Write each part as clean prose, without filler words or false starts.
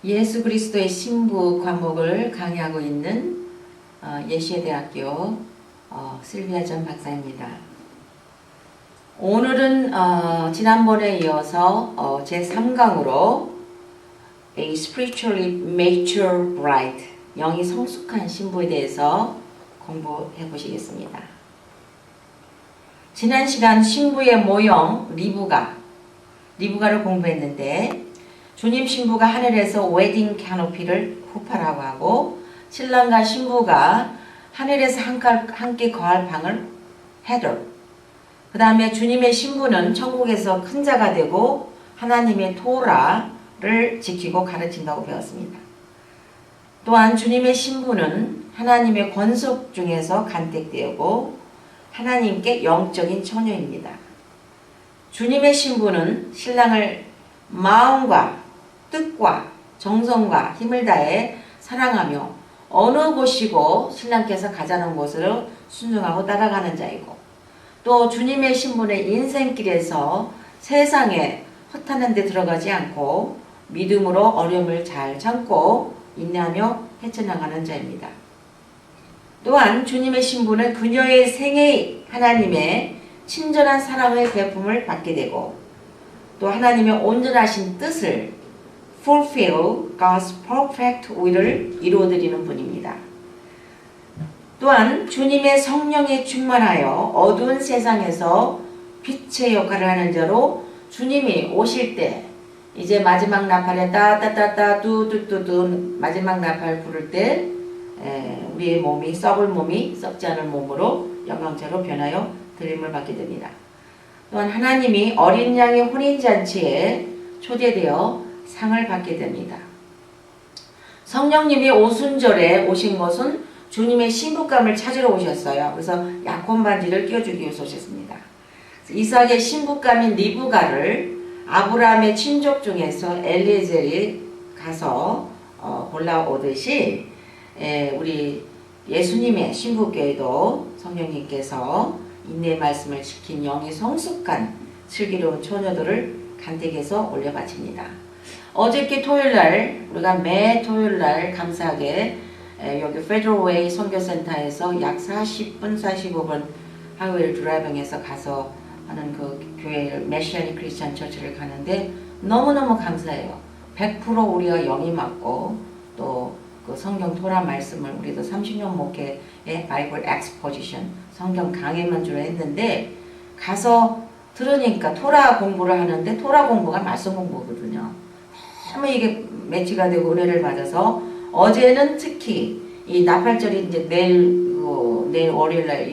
예수 그리스도의 신부 과목을 강의하고 있는 예시대학교 실비아 전 박사입니다. 오늘은 지난번에 이어서 제3강으로 A Spiritually Mature Bride, 영이 성숙한 신부에 대해서 공부해 보시겠습니다. 지난 시간 신부의 모형 리브가를 공부했는데, 주님 신부가 하늘에서 웨딩 캐노피를 후파라고 하고, 신랑과 신부가 하늘에서 함께 거할 방을 헤더, 그 다음에 주님의 신부는 천국에서 큰 자가 되고 하나님의 토라를 지키고 가르친다고 배웠습니다. 또한 주님의 신부는 하나님의 권속 중에서 간택되고 하나님께 영적인 처녀입니다. 주님의 신부는 신랑을 마음과 뜻과 정성과 힘을 다해 사랑하며 어느 곳이고 신랑께서 가자는 곳으로 순종하고 따라가는 자이고, 또 주님의 신부는 인생길에서 세상에 허탄한 데 들어가지 않고 믿음으로 어려움을 잘 참고 인내하며 헤쳐나가는 자입니다. 또한 주님의 신부는 그녀의 생애 하나님의 친절한 사랑의 배품을 받게 되고, 또 하나님의 온전하신 뜻을 fulfill God's perfect will을 이루어드리는 분입니다. 또한 주님의 성령에 충만하여 어두운 세상에서 빛의 역할을 하는 자로, 주님이 오실 때 이제 마지막 나팔에 따따따따 뚜뚜뚜뚜 마지막 나팔 부를 때 우리의 몸이 썩을 몸이 썩지 않을 몸으로 영광체로 변하여 드림을 받게 됩니다. 또한 하나님이 어린 양의 혼인잔치에 초대되어 상을 받게 됩니다. 성령님이 오순절에 오신 것은 주님의 신부감을 찾으러 오셨어요. 그래서 약혼 반지를 끼워주기 위해서 오셨습니다. 이삭의 신부감인 리브가를 아브라함의 친족 중에서 엘리에젤이 가서 골라오듯이 우리 예수님의 신부께도 성령님께서 인내의 말씀을 지킨 영이 성숙한 슬기로운 처녀들을 간택해서 올려 바칩니다. 어저께 토요일날 우리가 매 토요일날 감사하게 여기 페더럴웨이 선교센터에서 약 40분 45분 하이웨이 드라이빙에서 가서 하는 그 교회 메시아닉 크리스찬 처치를 가는데 너무너무 감사해요. 100% 우리가 영이 맞고, 또 그 성경 토라 말씀을 우리도 30년 목회의 바이블 엑스포지션 성경 강해만 주로 했는데, 가서 들으니까 토라 공부를 하는데 토라 공부가 말씀 공부거든요. 너무 이게 매치가 되고 은혜를 받아서, 어제는 특히 이 나팔절이 이제 내일 월요일날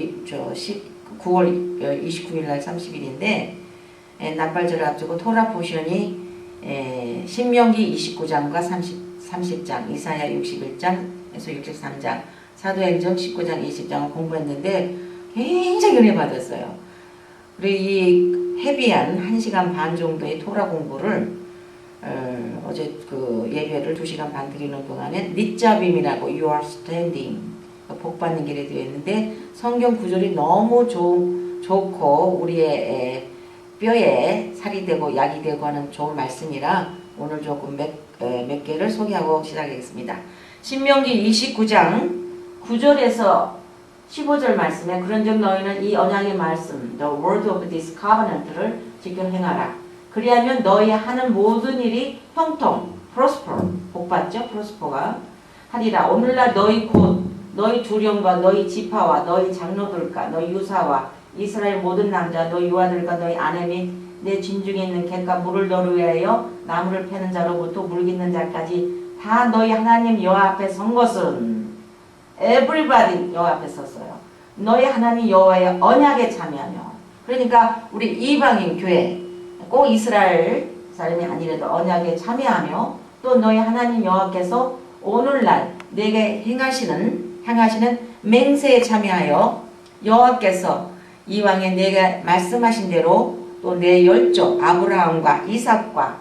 9월 29일날 30일인데 나팔절을 앞두고 토라 포션이 신명기 29장과 30장, 이사야 61장에서 63장, 사도행전 19장 20장을 공부했는데 굉장히 은혜 받았어요. 그리고 이 헤비한 1시간 반 정도의 토라 공부를 어제 그 예배를 2시간 반 드리는 동안에 니짜빔이라고 You are standing, 복 받는 길에 되어 있는데, 성경 구절이 너무 좋고 우리의 뼈에 살이 되고 약이 되고 하는 좋은 말씀이라 오늘 조금 몇 개를 소개하고 시작하겠습니다. 신명기 29장 9절에서 15절 말씀에, 그런즉 너희는 이 언약의 말씀 The word of this covenant를 지켜 행하라. 그리하면 너희 하는 모든 일이 형통 prosper, 복받죠. prosper가 하리라. 오늘날 너희 곧 너희 주령과 너희 지파와 너희 장로들과 너희 유사와 이스라엘 모든 남자 너희 유아들과 너희 아내 및 내 진중에 있는 객과 물을 너를 위하여 나무를 패는 자로부터 물 깃는 자까지 다 너희 하나님 여호와 앞에 선 것은, everybody 여호와 앞에 섰어요. 너희 하나님 여호와의 언약에 참여하며, 그러니까 우리 이방인 교회 꼭 이스라엘 사람이 아니라도 언약에 참여하며, 또 너희 하나님 여호와께서 오늘날 내게 행하시는 맹세에 참여하여 야곱께서 이왕에 내가 말씀하신 대로 또 내 열조 아브라함과 이삭과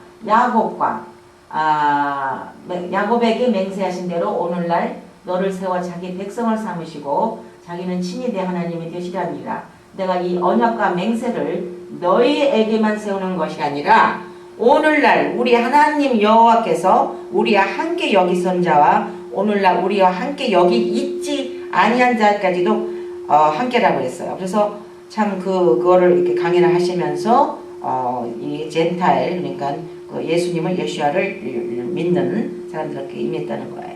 야곱에게 맹세하신 대로 오늘날 너를 세워 자기 백성을 삼으시고 자기는 친히 내 하나님이 되시라니라. 내가 이 언약과 맹세를 너희에게만 세우는 것이 아니라 오늘날 우리 하나님 여호와께서 우리와 함께 여기선 자와 오늘날 우리와 함께 여기 있지 아니한 자까지도 함께라고 했어요. 그래서 참 그거를 이렇게 강연을 하시면서 이 젠타일 그러니까 그 예수님을 예수야를 믿는 사람들에게 임했다는 거예요.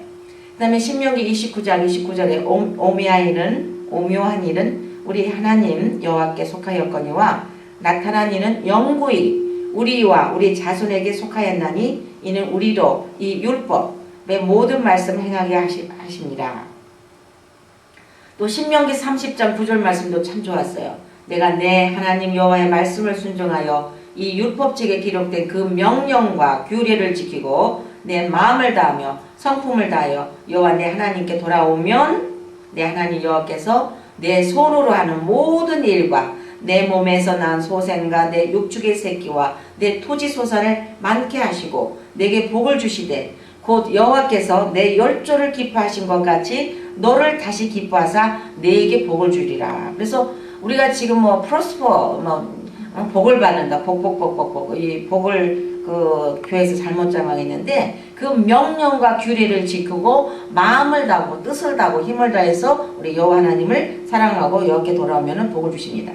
그 다음에 신명기 29장 29절에 오묘한 일은 우리 하나님 여호와께 속하였거니와 나타난 이는 영구히 우리와 우리 자손에게 속하였나니 이는 우리로 이 율법의 모든 말씀을 행하게 하십니다. 또 신명기 30장 9절 말씀도 참 좋았어요. 내가 내 하나님 여호와의 말씀을 순종하여 이 율법책에 기록된 그 명령과 규례를 지키고 내 마음을 다하며 성품을 다하여 여호와 내 하나님께 돌아오면 내 하나님 여호와께서 내 손으로 하는 모든 일과 내 몸에서 난 소생과 내 육축의 새끼와 내 토지 소산을 많게 하시고 내게 복을 주시되 곧 여호와께서 내 열조를 기뻐하신 것 같이 너를 다시 기뻐하사 내게 복을 주리라. 그래서 우리가 지금 복을 받는다. 복. 이 복을 그 교회에서 잘못 자망했는데 그 명령과 규례를 지키고 마음을 다하고 뜻을 다하고 힘을 다해서 우리 여호와 하나님을 사랑하고 여호와께 돌아오면 복을 주십니다.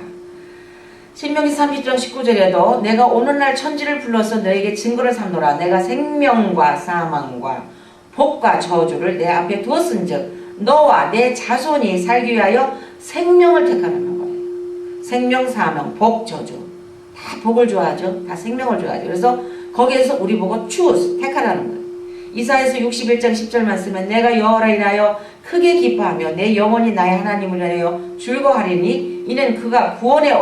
신명기 30장 19절에도 내가 오늘날 천지를 불러서 너에게 증거를 삼노라. 내가 생명과 사망과 복과 저주를 내 앞에 두었은즉 너와 내 자손이 살기 위하여 생명을 택하라는 거예요. 생명, 사명, 복, 저주 다 복을 좋아하죠. 다 생명을 좋아하죠. 그래서 거기에서 우리 보고 choose, 택하라는 거예요. 이사야서 61장 10절 말씀에 내가 여호와를 인하여 크게 기뻐하며 내 영혼이 나의 하나님을 인하여 즐거워하리니 이는 그가 구원의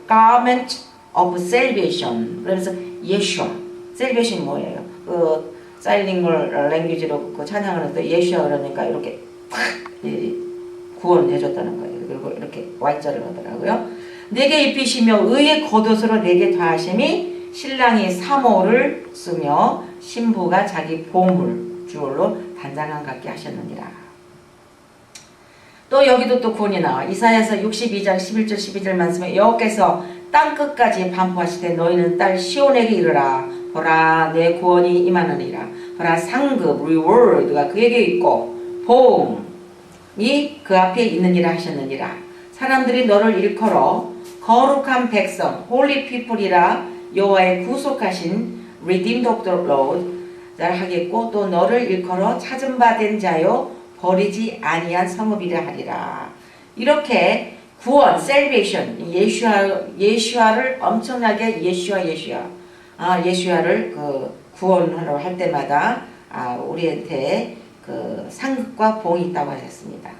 garment of salvation. 그러면서 예슈아, salvation 뭐예요? 그 사일링글 랭귀지로 그 찬양을 해서 예슈아 그러니까 이렇게 탁 구원해 줬다는 거예요. 그리고 이렇게 Y자를 하더라고요. 내게 입히시며 의의 겉옷으로 내게 더하심이 신랑이 사모를 쓰며 신부가 자기 보물 주얼로 단장함 같게 하셨느니라. 또 여기도 또 구원이 나와. 이사야서 62장 11절 12절 말씀에 여호와께서 땅끝까지 반포하시되 너희는 딸 시온에게 이르라. 보라 내 구원이 임하느니라. 보라 상급 reward가 그에게 있고 보응이 그 앞에 있느니라 하셨느니라. 사람들이 너를 일컬어 거룩한 백성 holy people이라 여호와의 구속하신 redeemed of the Lord 하겠고 또 너를 일컬어 찾은 바 된 자요 버리지 아니한 성읍이라 하리라. 이렇게 구원, salvation, 예수아를 엄청나게 예수아를 그 구원하러 할 때마다 우리한테 그 상급과 봉이 있다고 하셨습니다.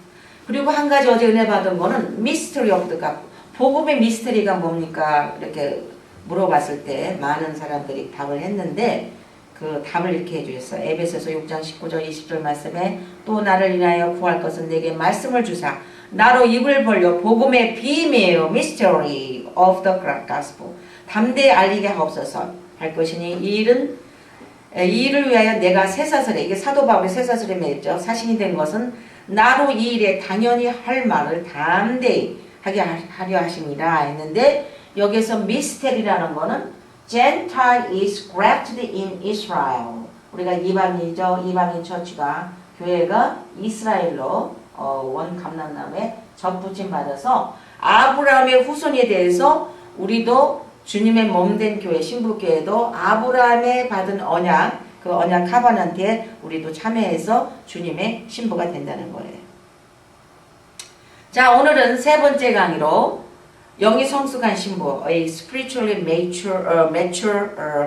그리고 한 가지 어제 은혜 받은 거는 mystery of the gospel. 복음의 미스터리가 뭡니까? 이렇게 물어봤을 때 많은 사람들이 답을 했는데 그 답을 이렇게 해주셨어요. 에베소서 6장 19절 20절 말씀에 또 나를 인하여 구할 것은 내게 말씀을 주사 나로 입을 벌려 복음의 비밀 mystery of the gospel 담대히 알리게 하옵소서 할 것이니 이 일을 위하여 내가 쇠사슬에 이게 사도 바울이 쇠사슬에 맺었죠. 사신이 된 것은 나로 이 일에 당연히 할 말을 담대히 하게 하려 하십니다 했는데 여기서 미스테리라는 거는 Gentile is grafted in Israel. 우리가 이방인이죠. 이방인 처치가 교회가 이스라엘로 원 감람남에 접붙임 받아서 아브라함의 후손에 대해서 우리도 주님의 몸된 교회 신부교회도 아브라함의 받은 언약 그 언약 카바난트에 우리도 참여해서 주님의 신부가 된다는 거예요. 자 오늘은 세 번째 강의로 영이 성숙한 신부, a spiritually mature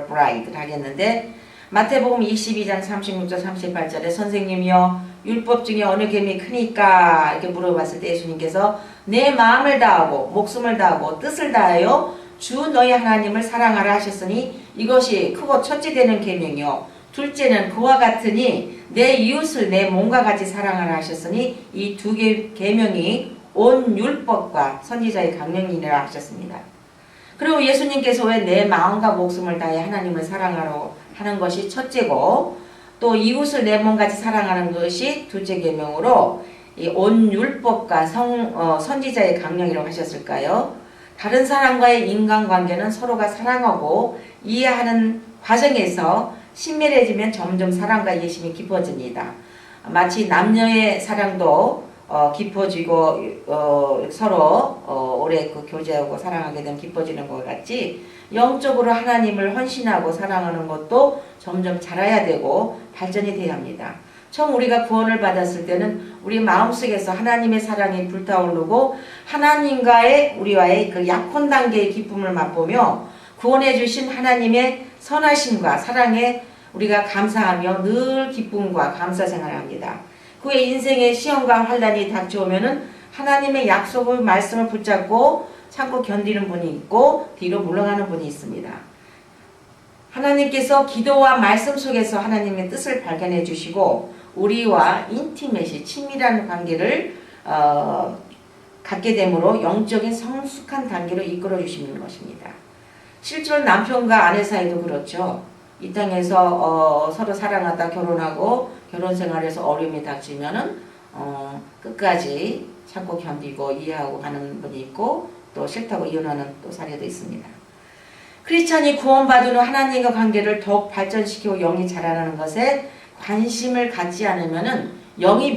bride를 하겠는데 마태복음 22장 36절 38절에 선생님이여 율법 중에 어느 계명이 크니까 이렇게 물어봤을 때 예수님께서 내 마음을 다하고 목숨을 다하고 뜻을 다하여 주 너희 하나님을 사랑하라 하셨으니 이것이 크고 첫째 되는 계명이요 둘째는 그와 같으니 내 이웃을 내 몸과 같이 사랑하라 하셨으니 이 두 계명이 온 율법과 선지자의 강령이라 하셨습니다. 그리고 예수님께서 왜 내 마음과 목숨을 다해 하나님을 사랑하러 하는 것이 첫째고 또 이웃을 내 몸같이 사랑하는 것이 둘째 계명으로 이 온 율법과 선지자의 강령이라고 하셨을까요? 다른 사람과의 인간관계는 서로가 사랑하고 이해하는 과정에서 친밀해지면 점점 사랑과 이해심이 깊어집니다. 마치 남녀의 사랑도 깊어지고 서로 오래 그 교제하고 사랑하게 되면 깊어지는 것 같이 영적으로 하나님을 헌신하고 사랑하는 것도 점점 자라야 되고 발전이 돼야 합니다. 처음 우리가 구원을 받았을 때는 우리 마음속에서 하나님의 사랑이 불타오르고 하나님과의 우리와의 그 약혼 단계의 기쁨을 맛보며 구원해 주신 하나님의 선하심과 사랑에 우리가 감사하며 늘 기쁨과 감사 생활을 합니다. 그의 인생의 시험과 환난이 닥쳐오면은 하나님의 약속을 말씀을 붙잡고 참고 견디는 분이 있고 뒤로 물러가는 분이 있습니다. 하나님께서 기도와 말씀 속에서 하나님의 뜻을 발견해 주시고 우리와 인티메시 친밀한 관계를 갖게 되므로 영적인 성숙한 단계로 이끌어 주시는 것입니다. 실제로 남편과 아내 사이도 그렇죠. 이 땅에서 서로 사랑하다 결혼하고 결혼 생활에서 어려움이 닥치면은 끝까지 참고 견디고 이해하고 가는 분이 있고 또 싫다고 이혼하는 또 사례도 있습니다. 크리스찬이 구원받은 후 하나님과 관계를 더욱 발전시키고 영이 자라나는 것에 관심을 갖지 않으면은 영적인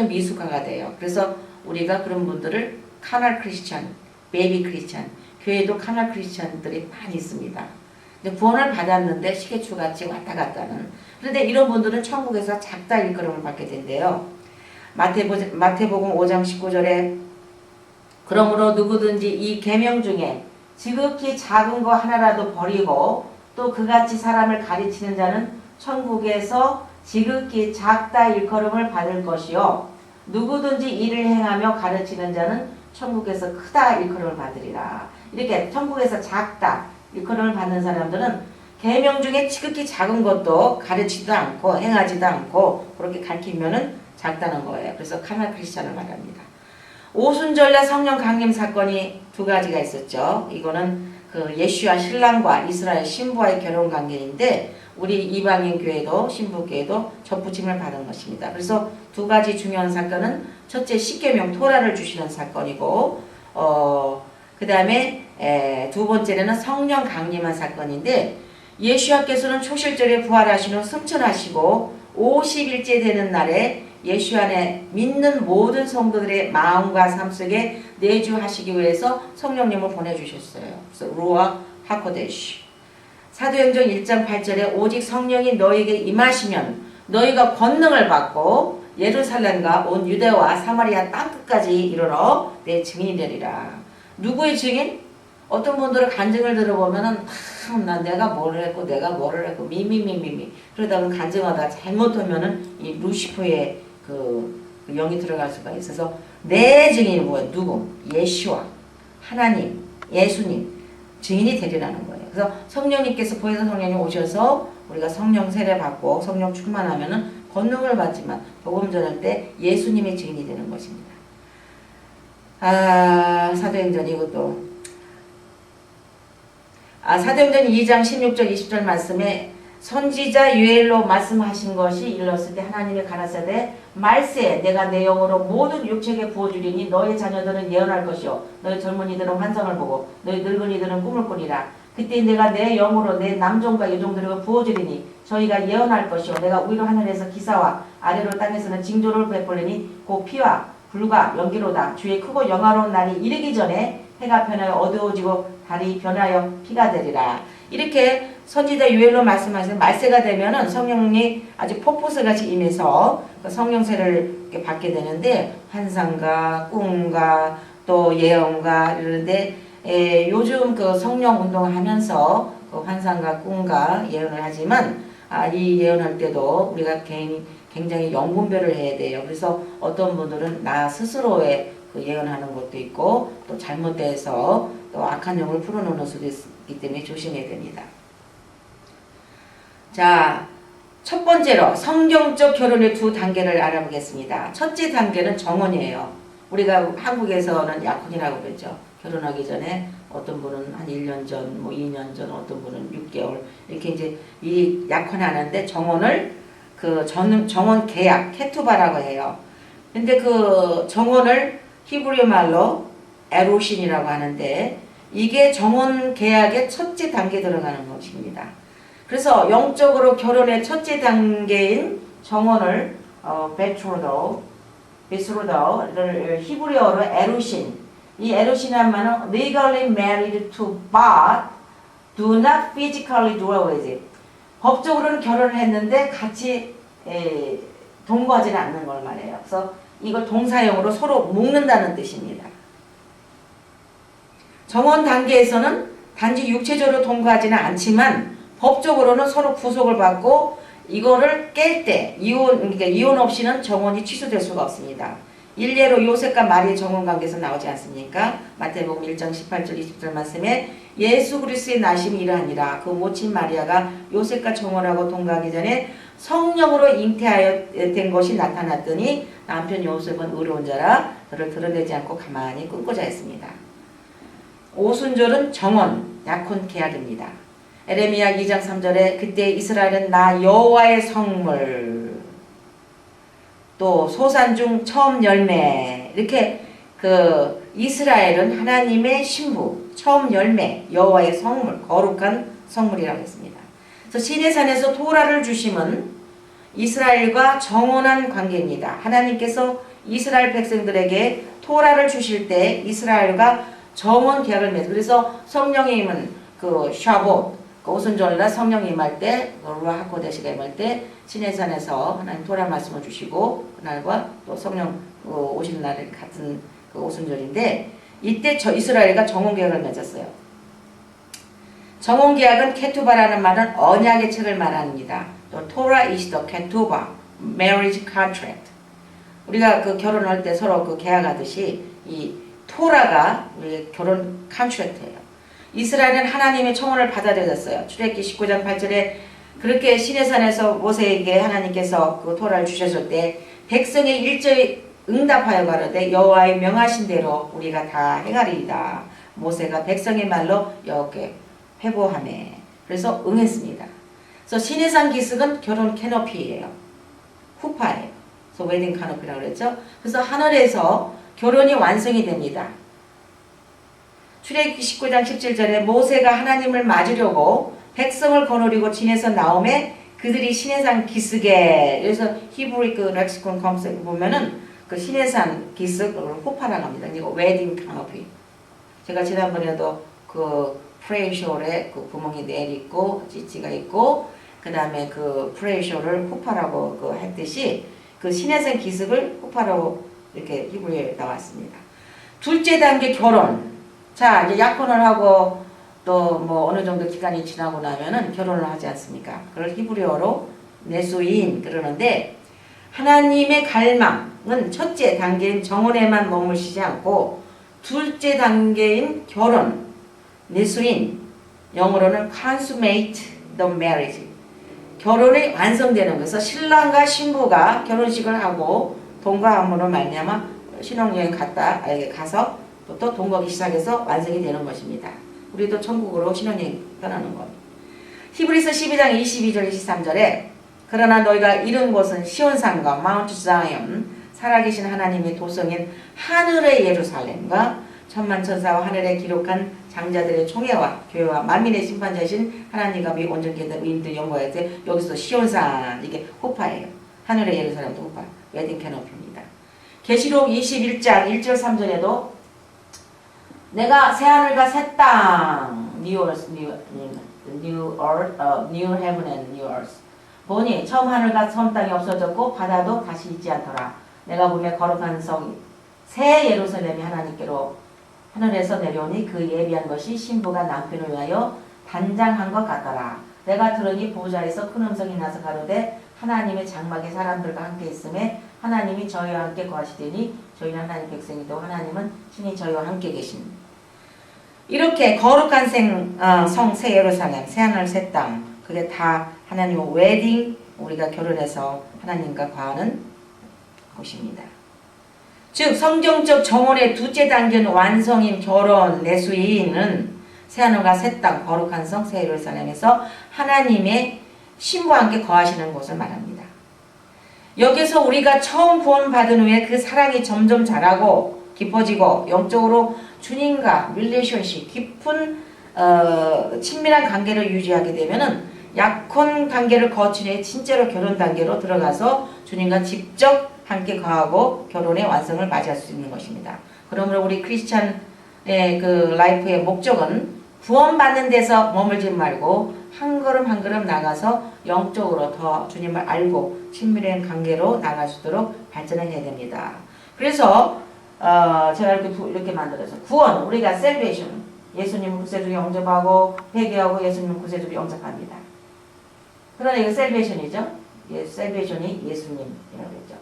미숙화가 돼요. 그래서 우리가 그런 분들을 카날 크리스찬, 베이비 크리스찬, 교회도 카날 크리스찬들이 많이 있습니다. 근데 구원을 받았는데 시계추같이 왔다 갔다는. 그런데 이런 분들은 천국에서 작다 일컬음을 받게 된대요. 마태복음 5장 19절에 그러므로 누구든지 이 계명 중에 지극히 작은 거 하나라도 버리고 또 그같이 사람을 가르치는 자는 천국에서 지극히 작다 일컬음을 받을 것이요 누구든지 이를 행하며 가르치는 자는 천국에서 크다 일컬음을 받으리라. 이렇게 천국에서 작다 일컬음을 받는 사람들은 계명 중에 지극히 작은 것도 가르치지도 않고 행하지도 않고 그렇게 가르치면은 작다는 거예요. 그래서 카날 크리스찬을 말합니다. 오순절날 성령 강림 사건이 두 가지가 있었죠. 이거는 그 예수와 신랑과 이스라엘 신부와의 결혼 관계인데 우리 이방인 교회도 신부교회도 접붙임을 받은 것입니다. 그래서 두 가지 중요한 사건은 첫째 십계명 토라를 주시는 사건이고 그 다음에 두 번째는 성령 강림한 사건인데 예수와께서는 초실절에 부활하신 후 승천하시고 50일째 되는 날에 예수 안에 믿는 모든 성도들의 마음과 삶 속에 내주하시기 위해서 성령님을 보내주셨어요. 그래서 루아 하코데시. 사도행전 1장 8절에 오직 성령이 너에게 임하시면 너희가 권능을 받고 예루살렘과 온 유대와 사마리아 땅끝까지 이르러 내 증인이 되리라. 누구의 증인? 어떤 분들은 간증을 들어보면은 나 내가 뭐를 했고 내가 뭐를 했고 미미미미미 그러다가 간증하다 잘못하면은 이 루시퍼의 그 영이 들어갈 수가 있어서 내 증인이 뭐예요? 누구? 예수와 하나님, 예수님 증인이 되리라는 거예요. 그래서 성령님께서 보혜사 성령님 오셔서 우리가 성령 세례 받고 성령 충만하면은 권능을 받지만 복음 전할 때 예수님의 증인이 되는 것입니다. 사도행전 이것도 사도행전 2장 16절 20절 말씀에 선지자 유엘로 말씀하신 것이 일렀을 때 하나님의 가라사대 말세 내가 내 영으로 모든 육체에게 부어주리니 너의 자녀들은 예언할 것이요 너희 젊은이들은 환상을 보고 너희 늙은이들은 꿈을 꾸리라. 그때 내가 내 영으로 내 남종과 여종들에게 부어주리니 저희가 예언할 것이요 내가 위로 하늘에서 기사와 아래로 땅에서는 징조를 베풀리니 곧 피와 불과 연기로다. 주의 크고 영화로운 날이 이르기 전에 해가 변하여 어두워지고 달이 변하여 피가 되리라. 이렇게 선지자 유엘로 말씀하신 말세가 되면은 성령이 아주 폭포수같이 임해서 그 성령세를 이렇게 받게 되는데 환상과 꿈과 또 예언과 이러는데 요즘 그 성령 운동을 하면서 그 환상과 꿈과 예언을 하지만 이 예언할 때도 우리가 굉장히 영분별을 해야 돼요. 그래서 어떤 분들은 나 스스로의 그 예언하는 것도 있고 또 잘못돼서 또 악한 영을 풀어놓는 수도 있기 때문에 조심해야 됩니다. 자, 첫 번째로 성경적 결혼의 두 단계를 알아보겠습니다. 첫째 단계는 정혼이에요. 우리가 한국에서는 약혼이라고 그러죠. 결혼하기 전에 어떤 분은 한 1년 전, 뭐 2년 전, 어떤 분은 6개월 이렇게 이제 이 약혼하는데 정혼을 그 정혼 계약 케투바라고 해요. 근데 그 정혼을 히브리 말로 에로신이라고 하는데 이게 정혼 계약의 첫째 단계에 들어가는 것입니다. 그래서 영적으로 결혼의 첫째 단계인 정혼을 베트로더를 히브리어로 에루신, 이 에루신이란 말은 legally married to but do not physically dwell with it. 법적으로는 결혼을 했는데 같이 동거하지는 않는 걸 말해요. 그래서 이걸 동사형으로 서로 묶는다는 뜻입니다. 정혼 단계에서는 단지 육체적으로 동거하지는 않지만 법적으로는 서로 구속을 받고 이거를 깰 때 그러니까 이혼 없이는 정혼이 취소될 수가 없습니다. 일례로 요셉과 마리의 정혼 관계에서 나오지 않습니까? 마태복음 1장 18절 20절 말씀에 예수 그리스도의 나심이 이러하니라. 그 모친 마리아가 요셉과 정혼하고 동거하기 전에 성령으로 잉태하여 된 것이 나타났더니 남편 요셉은 의로운 자라 그를 드러내지 않고 가만히 끊고자 했습니다. 오순절은 정혼, 약혼 계약입니다. 에레미야 2장 3절에 그때 이스라엘은 나 여호와의 성물, 또 소산 중 처음 열매, 이렇게 이스라엘은 하나님의 신부, 처음 열매, 여호와의 성물, 거룩한 성물이라고 했습니다. 그래서 시내산에서 토라를 주심은 이스라엘과 정혼한 관계입니다. 하나님께서 이스라엘 백성들에게 토라를 주실 때 이스라엘과 정혼 계약을 맺어. 그래서 성령의 임은 샤봇, 오순절날 성령이 임할 때, 루아 하코데시가 임할 때 시내산에서 하나님 토라 말씀을 주시고 그날과 또 성령 오시는 날이 같은 오순절인데 이때 이스라엘과 정혼 계약을 맺었어요. 정혼 계약은 케투바라는 말은 언약의 책을 말합니다. 또 토라 is the 케투바, marriage contract. 우리가 결혼할 때 서로 계약하듯이 이 토라가 우리 결혼 컨트랙트예요. 이스라엘은 하나님의 청혼을 받아들였어요. 출애굽기 19장 8절에 그렇게 시내산에서 모세에게 하나님께서 토라를 주셨을 때 백성의 일절이 응답하여 가로되 여호와의 명하신 대로 우리가 다 행하리이다. 모세가 백성의 말로 여호와께 회고하매 그래서 응했습니다. 그래서 시내산 기슭은 결혼 캐노피예요. 후파예요. 그래서 웨딩 캐노피라고 그랬죠. 그래서 하늘에서 결혼이 완성이 됩니다. 출애굽기 19장 17절에 모세가 하나님을 맞으려고 백성을 거느리고 진에서 나오매 그들이 시내산 기슭에, 그래서 히브리 렉시콘 검색 보면은 시내산 기슭을 후파라고 합니다. 이거 웨딩 캐노피. 제가 지난번에도 프레이쇼에 구멍이 있고 찌찌가 있고 그 다음에 프레이쇼를 후파라고 했듯이 시내산 기슭을 후파라고 이렇게 히브리에 나왔습니다. 둘째 단계 결혼. 자, 이제 약혼을 하고 또 어느 정도 기간이 지나고 나면은 결혼을 하지 않습니까? 그걸 히브리어로 네수인 그러는데 하나님의 갈망은 첫째 단계인 정혼에만 머무시지 않고 둘째 단계인 결혼, 네수인, 영어로는 consummate the marriage. 결혼이 완성되는 것에서 신랑과 신부가 결혼식을 하고 동거함으로 말미암아 신혼여행 가서 또 동거기 시작해서 완성이 되는 것입니다. 우리도 천국으로 신혼여행 떠나는 것. 히브리서 12장 22절 23절에 그러나 너희가 이른 곳은 시온산과 마운트 자이온 살아계신 하나님의 도성인 하늘의 예루살렘과 천만천사와 하늘에 기록한 장자들의 총회와 교회와 만민의 심판자이신 하나님과 미 온전케된 의인들 연구할 때 여기서 시온산 이게 호파예요. 하늘의 예루살렘도 호파. 웨딩 캐노피입니다. 계시록 21장 1절 3절에도 내가 새하늘과 새 땅 new heaven and new earth 보니 처음 하늘과 처음 땅이 없어졌고 바다도 다시 있지 않더라. 내가 보며 거룩한 성 새 예루살렘이 하나님께로 하늘에서 내려오니 그 예비한 것이 신부가 남편을 위하여 단장한 것 같더라. 내가 들으니 보좌에서 큰 음성이 나서 가로되 하나님의 장막에 사람들과 함께 있음에 하나님이 저희와 함께 거하시되니 저희는 하나님 백성이고 하나님은 신이 저희와 함께 계신. 이렇게 거룩한 성 새 예루살렘, 새 하늘 새 땅 그게 다 하나님의 웨딩 우리가 결혼해서 하나님과 거하는 곳입니다. 즉 성경적 정혼의 둘째 단계는 완성인 결혼 내수인은 새하늘과 새 땅 거룩한 성 새 예루살렘에서 하나님의 신부와 함께 거하시는 곳을 말합니다. 여기서 우리가 처음 구원받은 후에 그 사랑이 점점 자라고 깊어지고 영적으로 주님과 릴레이션십 깊은 친밀한 관계를 유지하게 되면은 약혼 관계를 거친 후에 진짜로 결혼 단계로 들어가서 주님과 직접 함께 거하고 결혼의 완성을 맞이할 수 있는 것입니다. 그러므로 우리 크리스찬의 그 라이프의 목적은 구원받는 데서 머물지 말고 한 걸음 한 걸음 나가서 영적으로 더 주님을 알고 친밀한 관계로 나갈 수 있도록 발전을 해야 됩니다. 그래서 제가 이렇게 만들어서 구원, 우리가 셀베이션, 예수님은 구세주를 영접하고 회개하고 예수님은 구세주를 영접합니다. 그러나 이거 셀베이션이죠. 예, 셀베이션이 예수님이라고 했죠.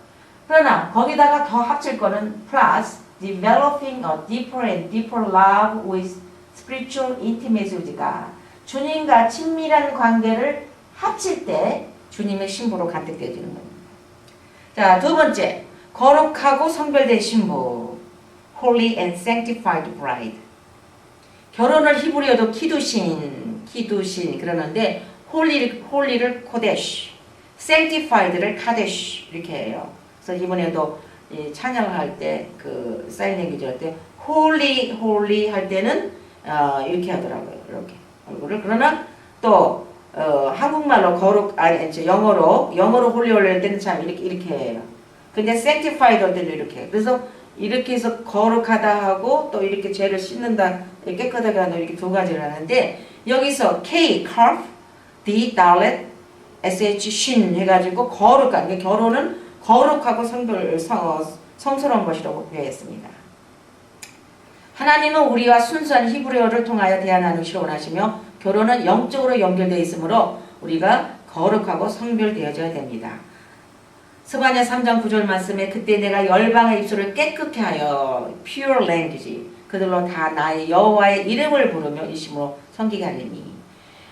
그러나 거기다가 더 합칠 거는 plus developing a deeper and deeper love with spiritual intimacy with God. 주님과 친밀한 관계를 합칠 때 주님의 신부로 간택되어지는 겁니다. 자, 두 번째, 거룩하고 성별된 신부, holy and sanctified bride. 결혼을 히브리어도 키두신 그러는데 홀리를 코데시, sanctified를 카데시 이렇게 해요. 그래서 이번에도 찬양을 할 때 그 사인 랭귀지 할 때 홀리 할 때는 이렇게 하더라고요. 이렇게 얼굴을. 그러나 또 한국말로 영어로 홀리 할 때는 참 이렇게 해요. 근데 sanctified 할 때도 이렇게 해요. 그래서 이렇게 해서 거룩하다 하고 또 이렇게 죄를 씻는다, 깨끗하게 하는 이렇게 두 가지를 하는데 여기서 K, carf, D, 달렛, SH, 신 해가지고 거룩한, 그러니까 결혼은 거룩하고 성스러운 것이라고 표현했습니다. 하나님은 우리와 순수한 히브리어를 통하여 대화나누시를 원하시며 결혼은 영적으로 연결되어 있으므로 우리가 거룩하고 성별되어져야 됩니다. 스바냐 3장 9절 말씀에 그때 내가 열방의 입술을 깨끗게 하여 pure language 그들로 다 나의 여호와의 이름을 부르며 이심으로 섬기게 하리니.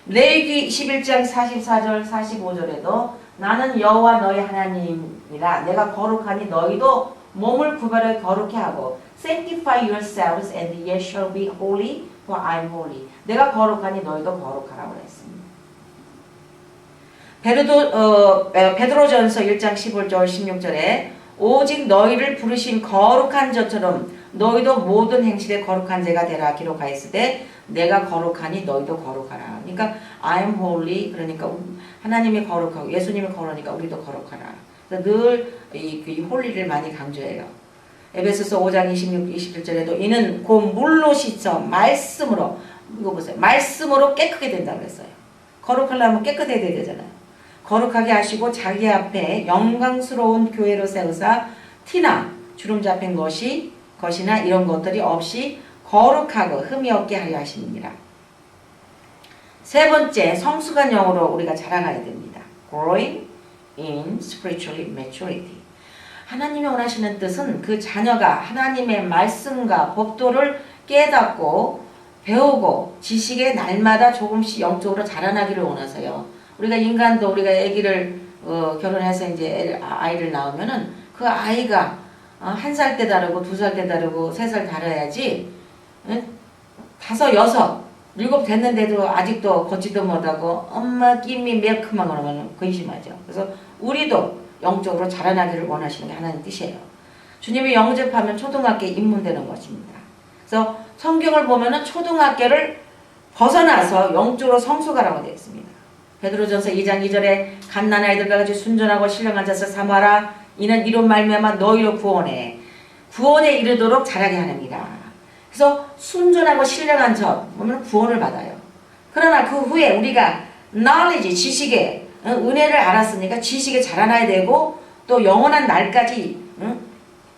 레위기 21장 44절 45절에도 나는 여호와 너희 하나님이라 내가 거룩하니 너희도 몸을 구별해 거룩해 하고 sanctify yourselves and ye shall be holy for I am holy. 내가 거룩하니 너희도 거룩하라고 했습니다. 베드로전서 1장 15절 16절에 오직 너희를 부르신 거룩한 자처럼 너희도 모든 행실에 거룩한 자가 되라 기록하였으되 내가 거룩하니 너희도 거룩하라. 그러니까 I am holy 그러니까 하나님이 거룩하고 예수님이 거룩하니까 우리도 거룩하라. 그래서 늘 이 홀리를 많이 강조해요. 에베소서 5장 26, 27절에도 이는 곧 물로 씻어 말씀으로 이거 보세요. 말씀으로 깨끗게 된다고 그랬어요. 거룩하려면 깨끗해야 되잖아요. 거룩하게 하시고 자기 앞에 영광스러운 교회로 세우사 티나 주름 잡힌 것이나 이런 것들이 없이 거룩하고 흠이 없게 하려 하십니다. 세 번째, 성숙한 영으로 우리가 자라가야 됩니다. Growing in spiritual maturity. 하나님이 원하시는 뜻은 그 자녀가 하나님의 말씀과 법도를 깨닫고 배우고 지식에 날마다 조금씩 영적으로 자라나기를 원하세요. 우리가 인간도 우리가 아기를 결혼해서 이제 아이를 낳으면은 그 아이가 1살 때 다르고 2살 때 다르고 3살 다르야지 5, 6, 7 됐는데도 아직도 걷지도 못하고 엄마 끼미 밀크만 그러면 근심하죠. 그래서 우리도 영적으로 자라나기를 원하시는 게 하나님 뜻이에요. 주님이 영접하면 초등학교에 입문되는 것입니다. 그래서 성경을 보면은 초등학교를 벗어나서 영적으로 성숙하라고 되어 있습니다. 베드로전서 2장 2절에 갓난아이들과 같이 순전하고 신령한 자세 삼아라. 이는 이로 말미암아 너희로 구원에 이르도록 자라게 하느니라. 그래서 순전하고 신령한 자 보면 구원을 받아요. 그러나 그 후에 우리가 knowledge, 지식에 은혜를 알았으니까 지식에 자라나야 되고 또 영원한 날까지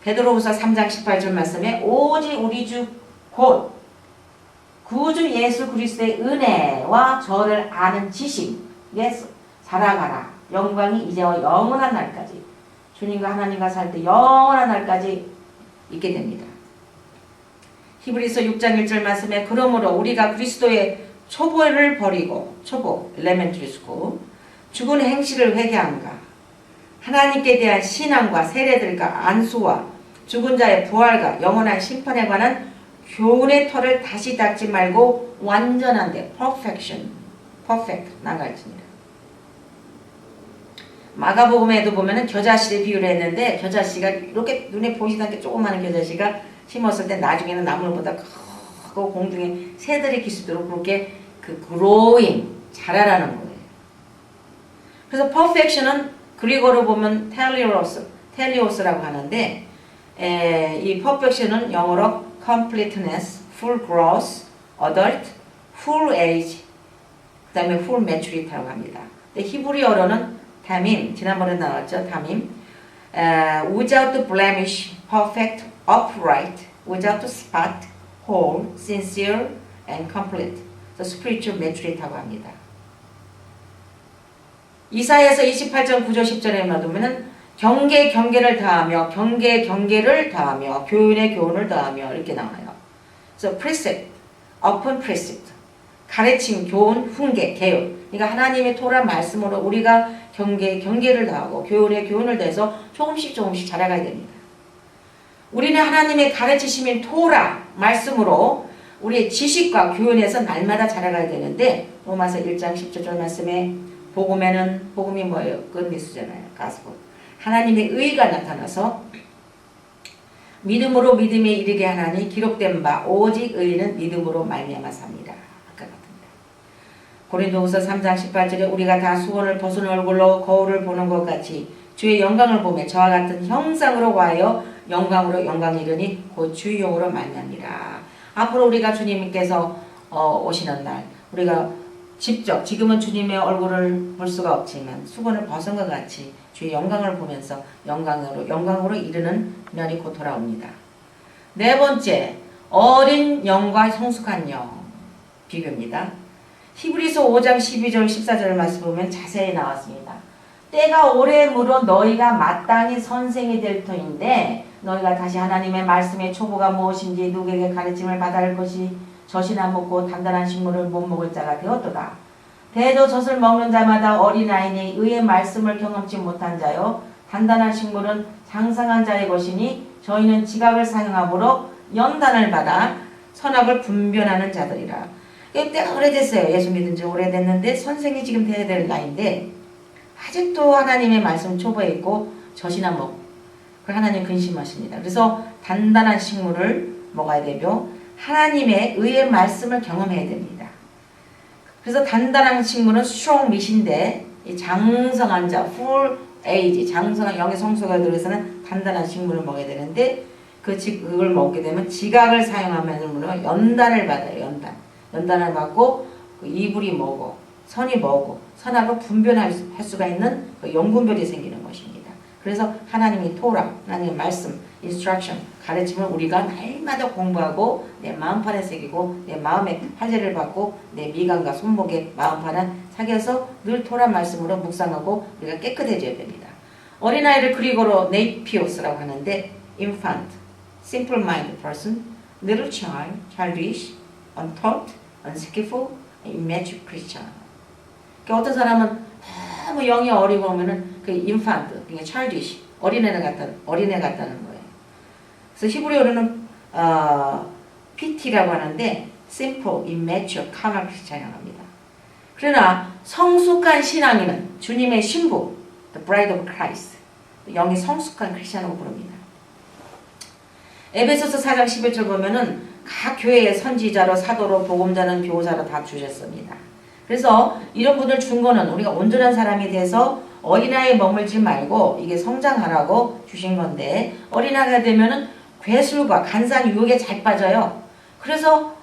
베드로후서 3장 18절 말씀에 오직 우리 주 곧 구주 예수 그리스도의 은혜와 저를 아는 지식에 살아가라. 영광이 이제와 영원한 날까지 주님과 하나님과 살 때 영원한 날까지 있게 됩니다. 히브리서 6장 1절 말씀에 그러므로 우리가 그리스도의 초보를 버리고 elementary school 죽은 행실을 회개함과 하나님께 대한 신앙과 세례들과 안수와 죽은 자의 부활과 영원한 심판에 관한 교훈의 털을 다시 닦지 말고 완전한데 perfect 나갈지니라. 마가복음에도 보면은 겨자씨를 비유를 했는데 겨자씨가 이렇게 눈에 보이지 않게 조그마한 겨자씨가 심었을 때 나중에는 나물보다 크고 공중에 새들이 기수도록 그렇게 그 growing 자라라는 거예요. 그래서 perfection은 그리고로 보면 텔리오스라고 하는데 이 perfection은 영어로 completeness, full growth, adult, full age, 그 다음에 full maturity라고 합니다. 근데 히브리어로는 담임, 지난번에 나왔죠, 담임. without blemish, perfect, upright, without spot, whole, sincere, and complete. The spiritual maturity라고 합니다. 이사야서 28장 9절 10절에 보면은 경계를 더하며 경계를 더하며 교훈의 교훈을 더하며 이렇게 나와요. 그래서 precept, upon precept, 가르침, 교훈, 훈계, 개혁. 그러니까 하나님의 토라 말씀으로 우리가 경계를 더하고 교훈의 교훈을 더해서 조금씩 자라가야 됩니다. 우리는 하나님의 가르치심인 토라 말씀으로 우리의 지식과 교훈에서 날마다 자라가야 되는데 로마서 1장 10절 말씀에 복음이 뭐예요? 굿뉴스잖아요. 가스펠. 하나님의 의가 나타나서 믿음으로 믿음에 이르게 하나니 기록된 바 오직 의인은 믿음으로 말미암아 삽니다. 아까 같습니다. 고린도후서 3장 18절에 우리가 다 수건을 벗은 얼굴로 거울을 보는 것 같이 주의 영광을 보며 저와 같은 형상으로 와여 영광으로 영광이 이르니 곧 주의 영으로 말미암니라. 앞으로 우리가 주님께서 오시는 날 우리가 직접 지금은 주님의 얼굴을 볼 수가 없지만 수건을 벗은 것 같이 주의 영광을 보면서 영광으로 이르는 날이 곧 돌아옵니다. 네 번째, 어린 영과 성숙한 영 비교입니다. 히브리서 5장 12절 14절 말씀 보면 자세히 나왔습니다. 때가 오래 물어 너희가 마땅히 선생이 될 터인데 너희가 다시 하나님의 말씀의 초보가 무엇인지 누구에게 가르침을 받아야 할 것이 젖이나 먹고 단단한 식물을 못 먹을 자가 되었도다. 대저 젖을 먹는 자마다 어린아이니 의의 말씀을 경험치 못한 자요 단단한 식물은 장성한 자의 것이니 저희는 지각을 사용함으로 연단을 받아 선악을 분별하는 자들이라. 때가 오래됐어요. 예수 믿은 지 오래됐는데 선생이 지금 돼야 될 나이인데 아직도 하나님의 말씀 초보에 있고 젖이나 먹고 하나님 근심하십니다. 그래서 단단한 식물을 먹어야 되고 하나님의 의의 말씀을 경험해야 됩니다. 그래서 단단한 식물은 strong meat인데 이 장성한 자, full age, 장성한 영의 성소가 들어서는 단단한 식물을 먹어야 되는데 그걸 먹게 되면 지각을 사용하면 연단을 받아요. 연단을 받고 그 이불이 뭐고 선이 뭐고 선악을 분별할 수가 있는 그 영분별이 생기는 것입니다. 그래서 하나님의 토라, 하나님의 말씀, instruction, 가르침을 우리가 날마다 공부하고 내 마음판에 새기고 내 마음에 화제를 받고 내 미간과 손목에 마음판을 사겨서 늘 토라 말씀으로 묵상하고 우리가 깨끗해져야 됩니다. 어린아이를 그리고로 네이피오스라고 하는데 infant, simple-minded person, little child, childish, untaught, unskillful, immature Christian. 그러니까 어떤 사람은 너무 영이 어리고 오면은 그 infant, 그러니까 childish, 어린애 같다는 거예요. 그래서 히브리어로는 PT라고 하는데 simple, immature, carnal Christian이라고 합니다. 그러나 성숙한 신앙인은 주님의 신부, the bride of Christ, 영이 성숙한 크리스천이라고 부릅니다. 에베소서 4장 11절 보면은 각 교회의 선지자로 사도로 복음자는 교사로 다 주셨습니다. 그래서 이런 분을 준 거는 우리가 온전한 사람이 돼서 어린아이에 머물지 말고 이게 성장하라고 주신 건데 어린아이가 되면은 괴술과 간사한 유혹에 잘 빠져요. 그래서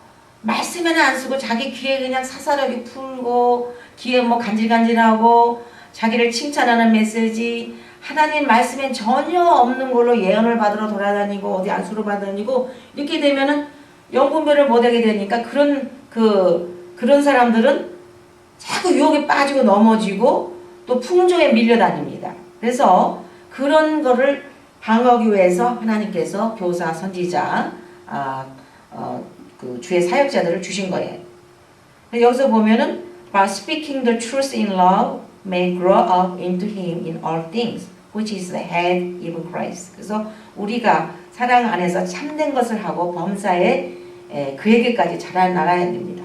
말씀에는 안 쓰고 자기 귀에 그냥 사사롭게 풀고 귀에 뭐 간질간질하고 자기를 칭찬하는 메시지 하나님 말씀엔 전혀 없는 걸로 예언을 받으러 돌아다니고 어디 안수로 받아다니고 이렇게 되면은 영분별을 못하게 되니까 그런 사람들은 자꾸 유혹에 빠지고 넘어지고 또 풍조에 밀려다닙니다. 그래서 그런 거를 방어하기 위해서 하나님께서 교사, 선지자, 그 주의 사역자들을 주신 거예요. 여기서 보면은 by speaking the truth in love may grow up into him in all things, which is the head, even Christ. 그래서 우리가 사랑 안에서 참된 것을 하고 범사에 그에게까지 자라나가야 됩니다.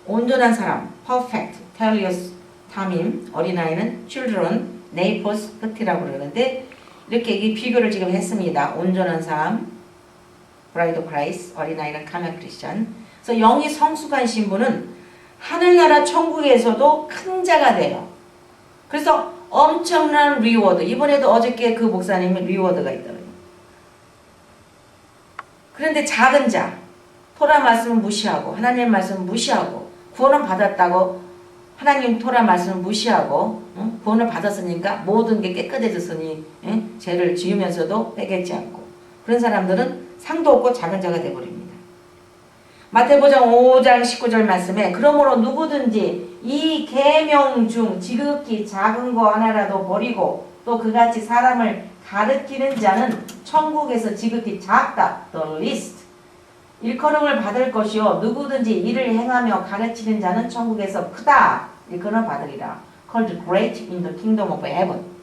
온전한 사람, perfect, 텔리오스, 담임, 어린아이는 children, 네이포스, 끝이라고 그러는데 이렇게 이 비교를 지금 했습니다. 온전한 사람, 브라이드 크라이스, 어린아이는 카멜 크리스천. 그래서 영이 성숙한 신부는 하늘나라 천국에서도 큰 자가 돼요. 그래서 엄청난 리워드. 이번에도 어저께 그 목사님이 리워드가 있더라고요. 그런데 작은 자, 토라 말씀을 무시하고 하나님 말씀을 무시하고 구원을 받았다고 하나님 토라 말씀을 무시하고 구원을 받았으니까 모든 게 깨끗해졌으니 죄를 지으면서도 빼겠지 않고 그런 사람들은 상도 없고 작은 자가 되어버립니다. 마태복음 5장 19절 말씀에 그러므로 누구든지 이 계명 중 지극히 작은 거 하나라도 버리고 또 그같이 사람을 가르치는 자는 천국에서 지극히 작다. The least. 일컬음을 받을 것이요 누구든지 이를 행하며 가르치는 자는 천국에서 크다. 일컬음을 받으리라. Called great in the kingdom of heaven.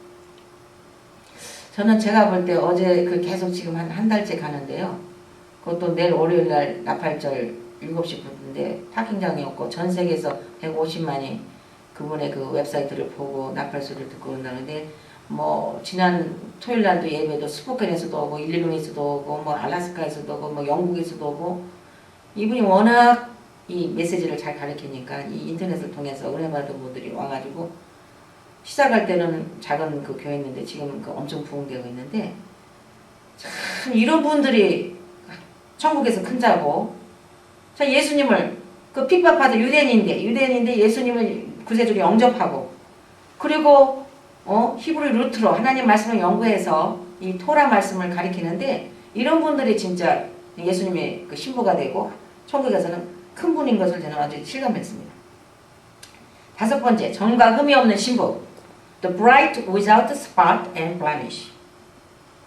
저는 제가 볼 때 어제 그 계속 지금 한 달째 가는데요. 그것도 내일 월요일날 나팔절 7시 부인데 파킹장이 없고 전 세계에서 150만이 그분의 그 웹사이트를 보고 나팔소리를 듣고 온다는데 뭐 지난 토요일날도 예배도 스포켄에서도 오고 일리노이에서도 오고 뭐 알라스카에서도 오고 뭐 영국에서도 오고 이분이 워낙 이 메시지를 잘 가르치니까 이 인터넷을 통해서 은혜 받은 분들이 와가지고 시작할 때는 작은 그 교회였는데 지금은 그 엄청 부흥되고 있는데 참 이런 분들이 천국에서 큰 자고 자 예수님을 그 핍박받은 유대인인데 예수님을 구세주로 영접하고 그리고 히브리 루트로 하나님 말씀을 연구해서 이 토라 말씀을 가리키는데 이런 분들이 진짜 예수님의 그 신부가 되고 천국에서는 큰 분인 것을 저는 아주 실감했습니다. 5번째, 정과 흠이 없는 신부. The bride without spot and blemish.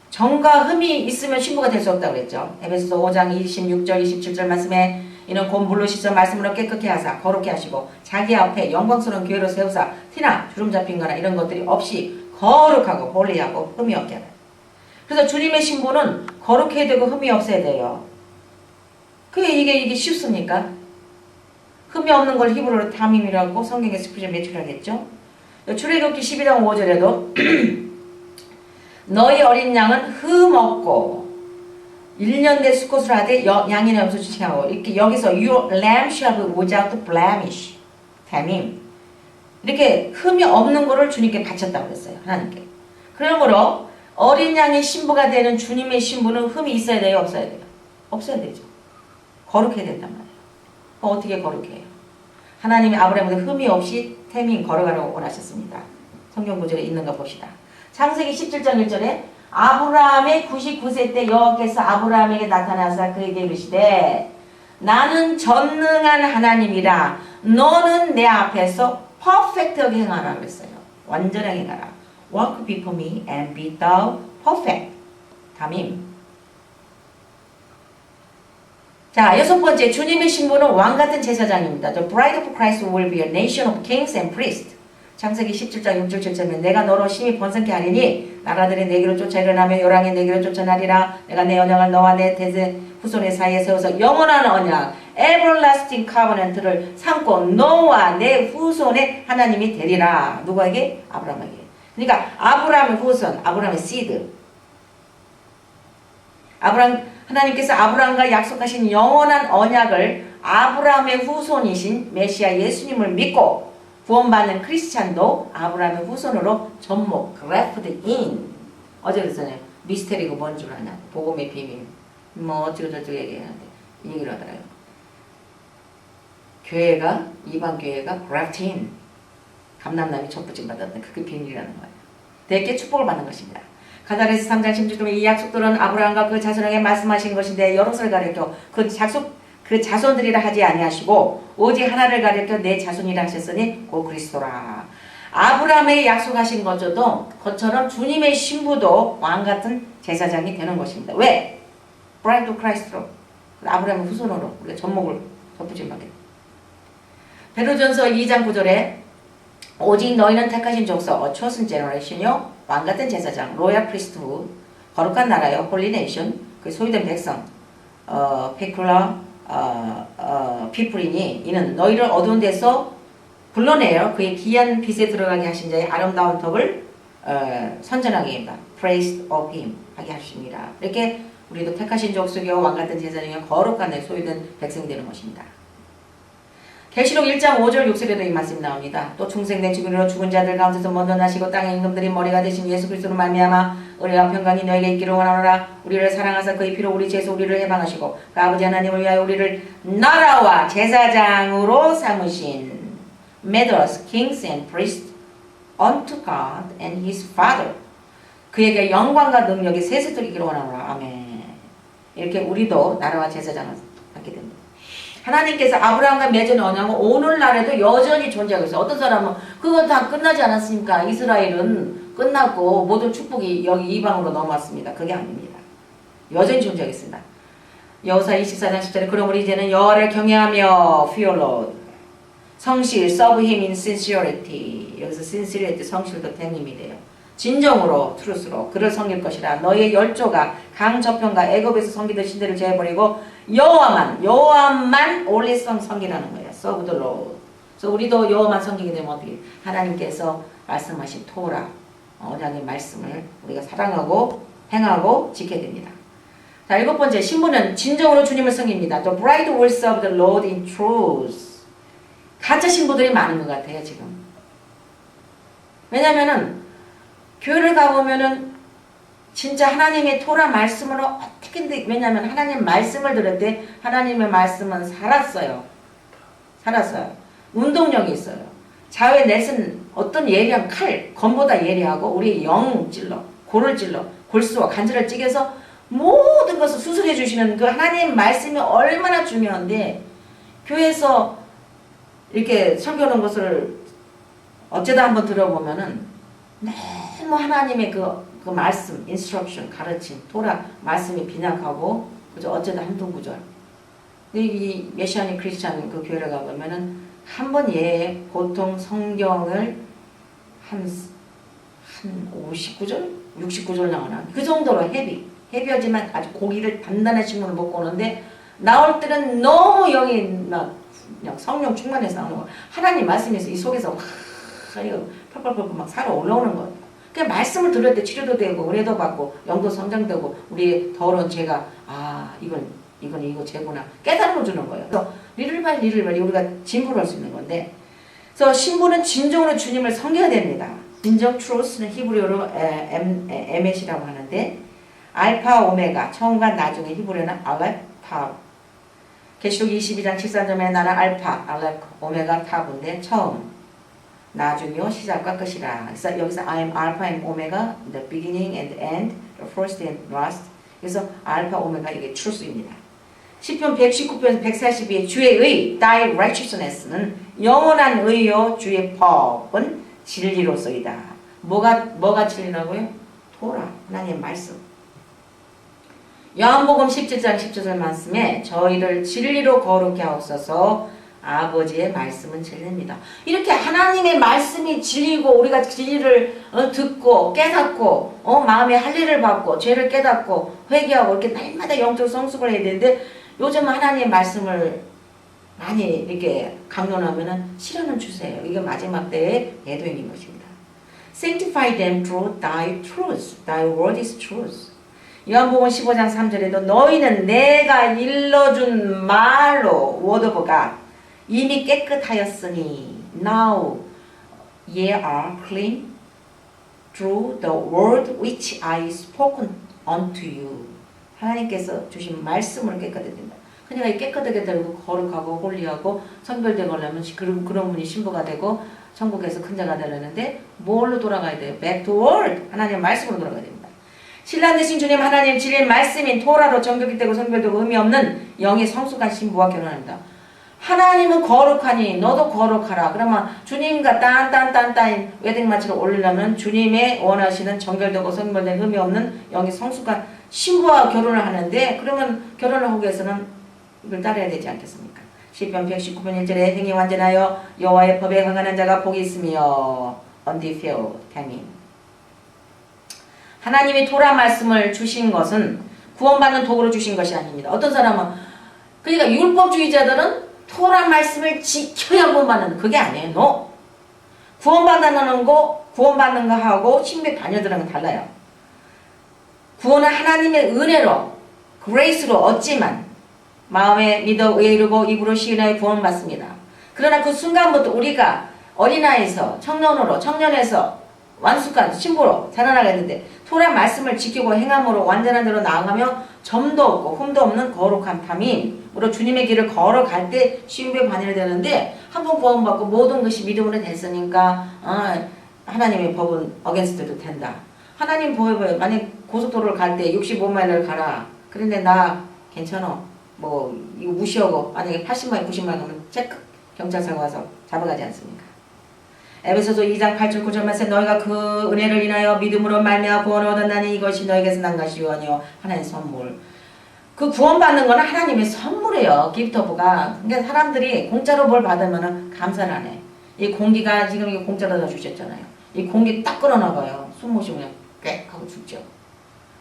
정과 흠이 있으면 신부가 될 수 없다고 그랬죠. 에베소서 5장 26절 27절 말씀에 이는 곧 물로 씻어 말씀으로 깨끗게 하사 거룩게 하시고 자기 앞에 영광스러운 교회로 세우사 티나 주름 잡힌 거나 이런 것들이 없이 거룩하고 홀리하고 흠이 없게 하라. 그래서 주님의 신부는 거룩해야 되고 흠이 없어야 돼요. 그게 이게 쉽습니까? 흠이 없는 걸 히브리어로 담임이라고 성경에 스피드 매출하겠죠. 출애굽기 12장 5절에도 너희 어린 양은 흠 없고 1년 내 수컷을 하되 양이나 염소 주체하고 이렇게 여기서 your lamb shall be without blemish 담임 이렇게 흠이 없는 거를 주님께 바쳤다고 그랬어요. 하나님께. 그러므로 어린 양의 신부가 되는 주님의 신부는 흠이 있어야 돼요? 없어야 돼요? 없어야 되죠. 거룩해야 된단 말이에요. 어떻게 거룩해요? 하나님이 아브라함에게 흠이 없이 태민 걸어가라고 원하셨습니다. 성경 구절에 있는 거 봅시다. 창세기 17장 1절에 아브라함의 99세 때 여호와께서 아브라함에게 나타나사 그에게 이르시되 나는 전능한 하나님이라 너는 내 앞에서 퍼펙트하게 행하라 그랬어요. 완전하게 행하라. Walk before me and be thou perfect. 담임. 자, 6번째, 주님의 신부는 왕같은 제사장입니다. The bride of Christ will be a nation of kings and priests. 창세기 17장 6절 7절에 내가 너로 심히 번성케 하리니 나라들이 내게로 쫓아 일어나며 요랑이 내게로 쫓아나리라. 내가 내 언약을 너와 내 대세 후손의 사이에 세워서 영원한 언약 everlasting covenant를 삼고 너와 내 후손의 하나님이 되리라. 누구에게? 아브라함에게. 그러니까 아브라함의 후손, 아브라함의 seed. 하나님께서 아브라함과 약속하신 영원한 언약을 아브라함의 후손이신 메시아 예수님을 믿고 구원받는 크리스찬도 아브라함의 후손으로 접목, grafted in. 어제 그랬잖아요. 미스테리가 뭔 줄 아냐? 복음의 비밀. 뭐 어쩌고 저쩌고 얘기하는데 이 얘기를 하더라고요. 교회가 이방 교회가 grafted in. 감람남이 촛부심 받았던 그게 비밀이라는 거예요. 대개 축복을 받는 것입니다. 가다레스 3장 16절에 이 약속들은 아브라함과 그 자손에게 말씀하신 것인데 여럿을 가리켜 그 자손들이라 하지 아니하시고 오직 하나를 가리켜 내 자손이라 하셨으니 곧 그리스도라. 아브라함에게 약속하신 것처럼 주님의 신부도 왕같은 제사장이 되는 것입니다. 왜? 브라이드 크라이스트로 아브라함의 후손으로 우리가 접목을 덧붙임하게. 베드로전서 2장 9절에 오직 너희는 택하신 족속, a chosen generation이요 왕같은 제사장, 로얄 프리스트후, 거룩한 나라요, 홀리 네이션, 그 소유된 백성, 페쿨라, 피플이니 이는 너희를 어두운 데서 불러내어 그의 귀한 빛에 들어가게 하신 자의 아름다운 덕을 선전하게 합니다. Praise of Him 하게 하십니다. 이렇게 우리도 택하신 족속이요 왕같은 제사 중에 거룩한 내 소유된 백성이 되는 것입니다. 계시록 1장 5절 6절에도 이 말씀이 나옵니다. 또 충생된 죽음으로 죽은 자들 가운데서 먼저 나시고 땅의 임금들이 머리가 되신 예수 그리스도로 말미암아 은혜와 평강이 너에게 있기를 원하노라. 우리를 사랑하사 그의 피로 우리 죄에서 우리를 해방하시고 그 아버지 하나님을 위하여 우리를 나라와 제사장으로 삼으신 made us kings and priests unto God and his Father. 그에게 영광과 능력이 세세토록 원하노라. 아멘. 이렇게 우리도 나라와 제사장을 받게 됩니다. 하나님께서 아브라함과 맺은 언약은 오늘날에도 여전히 존재하고 있어요. 어떤 사람은 그거 다 끝나지 않았습니까? 이스라엘은 끝났고 모든 축복이 여기 이방으로 넘어왔습니다. 그게 아닙니다. 여전히 존재하고 있습니다. 여호수아 24장 10절에 그러므로 이제는 여호와를 경외하며 fear Lord 성실 serve him in sincerity. 여기서 sincerity 성실도 된 힘이 돼요. 진정으로 트루스로 그를 섬길 것이라. 너희의 열조가 강 저편과 애굽에서 섬기던 신들을 제해버리고 여호와만 올리성 섬기라는 거예요. serve the Lord. 그래서 우리도 여호와만 섬기게 되면 어떻게 하나님께서 말씀하신 토라 언약의 말씀을 우리가 사랑하고 행하고 지켜야 됩니다. 자, 7번째 신부는 진정으로 주님을 섬깁니다. The bride will serve the Lord in truth. 가짜 신부들이 많은 것 같아요 지금. 왜냐면은 교회를 가보면은 진짜 하나님의 토라 말씀으로 어떻게든 왜냐면 하나님 말씀을 들을 때 하나님의 말씀은 살았어요. 운동력이 있어요. 자외 넷은 어떤 예리한 칼, 검보다 예리하고 우리의 영 찔러, 골을 찔러, 골수와 간절을 찌개서 모든 것을 수술해 주시는 그 하나님 말씀이 얼마나 중요한데 교회에서 이렇게 설교하는 것을 어쩌다 한번 들어보면은 너무 하나님의 그 말씀, 인스트럭션, 가르침, 토라 말씀이 빈약하고 그저 어쩌다 한두 구절. 이 메시아닉 크리스찬 그 교회를 가보면은 한 번 예에 보통 성경을 한 59절? 69절 나오나? 그 정도로 헤비하지만 아주 고기를 단단한 식물을 먹고 오는데 나올 때는 너무 영이 막 그냥 성령 충만해서 나오는 거예요. 하나님 말씀에서 이 속에서 이거 펄펄펄펄 막 살아 올라오는 거예요. 그냥 말씀을 들을 때 치료도 되고 은혜도 받고 영도 성장되고 우리의 더러운 죄가 이거 죄구나 깨달음을 주는 거예요. 그래서 리틀바이 우리가 진부를 할 수 있는 건데 그래서 신부는 진정으로 주님을 섬겨야 됩니다. 진정 트루스는 히브리어로 에멧이라고 하는데 알파 오메가 처음과 나중에 히브리어는 알렙 탑. 계시록 22장 13절에 나는 알파 알렙 오메가 탑인데 처음 나중이요 시작과 끝이라. 그래서 여기서 I am Alpha and Omega, the beginning and the end, the first and last. 그래서 알파 오메가 이게 truth입니다. 시편 119편 142의 주의 의, thy righteousness는 영원한 의요 주의 법은 진리로서이다. 뭐가 진리라고요? 토라, 하나님의 말씀. 요한복음 17장 10절 말씀에 저희를 진리로 거룩게 하옵소서. 아버지의 말씀은 진리입니다. 이렇게 하나님의 말씀이 진리고 우리가 진리를 듣고 깨닫고 마음의 할례를 받고 죄를 깨닫고 회개하고 이렇게 날마다 영적 성숙을 해야 되는데 요즘은 하나님의 말씀을 많이 이렇게 강론하면은 실현을 주세요. 이게 마지막 때의 예도인 것입니다. Sanctify them through thy truth. Thy word is truth. 요한복음 15장 3절에도 너희는 내가 일러준 말로 word of God 이미 깨끗하였으니 now ye are clean through the word which I spoken unto you. 하나님께서 주신 말씀으로 깨끗하게 된다. 그러니까 깨끗하게 되고 거룩하고 홀리하고 성별되고 하려면 그런 분이 신부가 되고 천국에서 큰 자가 되려는데 뭘로 돌아가야 돼요? Back to word. 하나님의 말씀으로 돌아가야 됩니다. 신랑 되신 주님 하나님 진리의 말씀인 토라로 정결이 되고 성별되고 의미 없는 영의 성숙한 신부와 결혼합니다. 하나님은 거룩하니 너도 거룩하라. 그러면 주님과 딴딴딴딴 웨딩마치를 올리려면 주님의 원하시는 정결되고 성별된 흠이 없는 영의 성숙한 신부와 결혼을 하는데 그러면 결혼을 하기 위해서는 이걸 따라야 되지 않겠습니까? 시편 119편 1절에 행위 완전하여 여호와의 법에 강한 자가 복이 있으며 undefiled 행위. 하나님이 토라 말씀을 주신 것은 구원받는 도구로 주신 것이 아닙니다. 어떤 사람은 그러니까 율법주의자들은 토라 말씀을 지켜야 구원받는 그게 아니에요. No. 구원받는 거하고 신비 반여들은 달라요. 구원은 하나님의 은혜로 그레이스로 얻지만 마음에 믿어 의에 이르고 입으로 시인하여 구원받습니다. 그러나 그 순간부터 우리가 어린아이에서 청년에서 완숙한 신부로 자라나게 되는데 토라 말씀을 지키고 행함으로 완전한 대로 나아가며 점도 없고 흠도 없는 거룩한 탐임으로 주님의 길을 걸어갈 때 신부의 반열이 되는데 한 번 구원받고 모든 것이 믿음으로 됐으니까 하나님의 법은 어게인스트도 된다. 하나님 법에 만약 고속도로를 갈 때 65마일을 가라. 그런데 나 괜찮아. 뭐 이거 무시하고 만약에 80마일 90마일 가면 체크 경찰서가 와서 잡아가지 않습니까? 에베소서 2장 8절 9절 말씀 너희가 그 은혜를 인하여 믿음으로 말미암아 구원을 얻었나니 이것이 너희에게서 난 것이 아니요 하나님의 선물. 그 구원받는 거는 하나님의 선물이에요. 기프트오브가. 그러니까 사람들이 공짜로 뭘 받으면 감사를 안 해. 이 공기가 지금 이게 공짜로 다 주셨잖아요. 이 공기 딱 끌어나가요. 숨 모시면 꽥 하고 죽죠.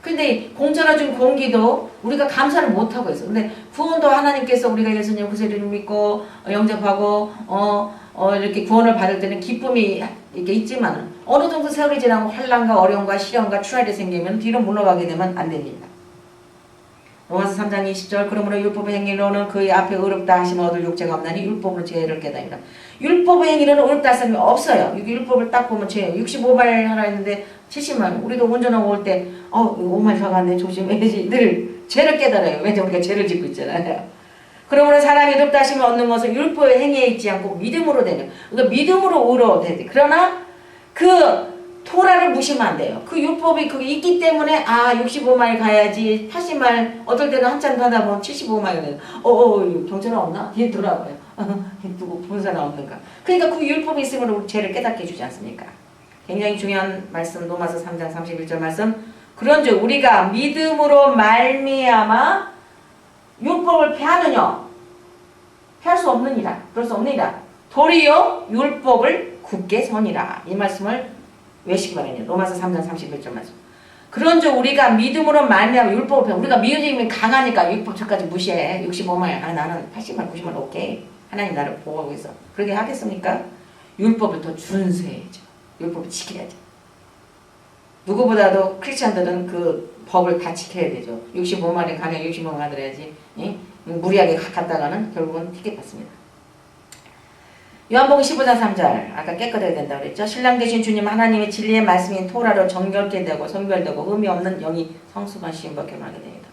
근데 공짜로 준 공기도 우리가 감사를 못하고 있어. 근데 구원도 하나님께서 우리가 예수님 구세주를 믿고 영접하고 이렇게 구원을 받을 때는 기쁨이 이렇게 있지만 어느 정도 세월이 지나고 환난과 어려움과 시련과 트라이얼이 생기면 뒤로 물러가게 되면 안 됩니다. 로마서 3장 20절 그러므로 율법의 행위로는 그의 앞에 의롭다 하시는 얻을 욕제가 없나니 율법으로 죄를 깨달으라. 율법의 행위로는 의롭다 하시는 게 없어요. 율법을 딱 보면 죄 65말 하나 했는데 70말. 우리도 운전하고 올 때 5말 사갔네 조심해야지. 늘 죄를 깨달아요. 왜냐면 우리가 죄를 짓고 있잖아요. 그러므로 사람이 의롭다 하시면 얻는 것은 율법의 행위에 있지 않고 믿음으로 되는. 그러니까 믿음으로 의로워야 돼. 그러나 그 토라를 무시하면 안 돼요. 그 율법이 그게 있기 때문에 65마일 가야지 80마일 어떨 때는 한참 가다 보면 75마일 되는 경찰은 없나? 뒤에 돌아와요. 누구 본 사람 없는가? 그러니까 그 율법이 있으면 우리 죄를 깨닫게 해주지 않습니까? 굉장히 중요한 말씀 로마서 3장 31절 말씀 그런즉 우리가 믿음으로 말미암아 율법을 폐하느냐? 폐할 수 없느니라. 그럴 수 없느니라. 도리어 율법을 굳게 서니라. 이 말씀을 외시기 바랍니다. 로마서 3장 31절 말씀. 그런즉 우리가 믿음으로 말미암아 율법을 폐하. 우리가 믿음이 강하니까 율법 저까지 무시해. 65말. 나는 80말 90말 오케이. 하나님 나를 보호하고 있어. 그렇게 하겠습니까? 율법을 더 준수해야죠. 율법을 지켜야죠. 누구보다도 크리스찬들은 그 법을 다 지켜야 되죠. 65마리 가면 65만 하더라야지. 무리하게 갔다가는 결국은 티켓 받습니다. 요한복음 15장 3절 아까 깨끗해야 된다고 그랬죠. 신랑 되신 주님 하나님의 진리의 말씀인 토라로 정결케 되고 성별되고 흠이 없는 영이 성숙한 시인과 결혼하게 됩니다.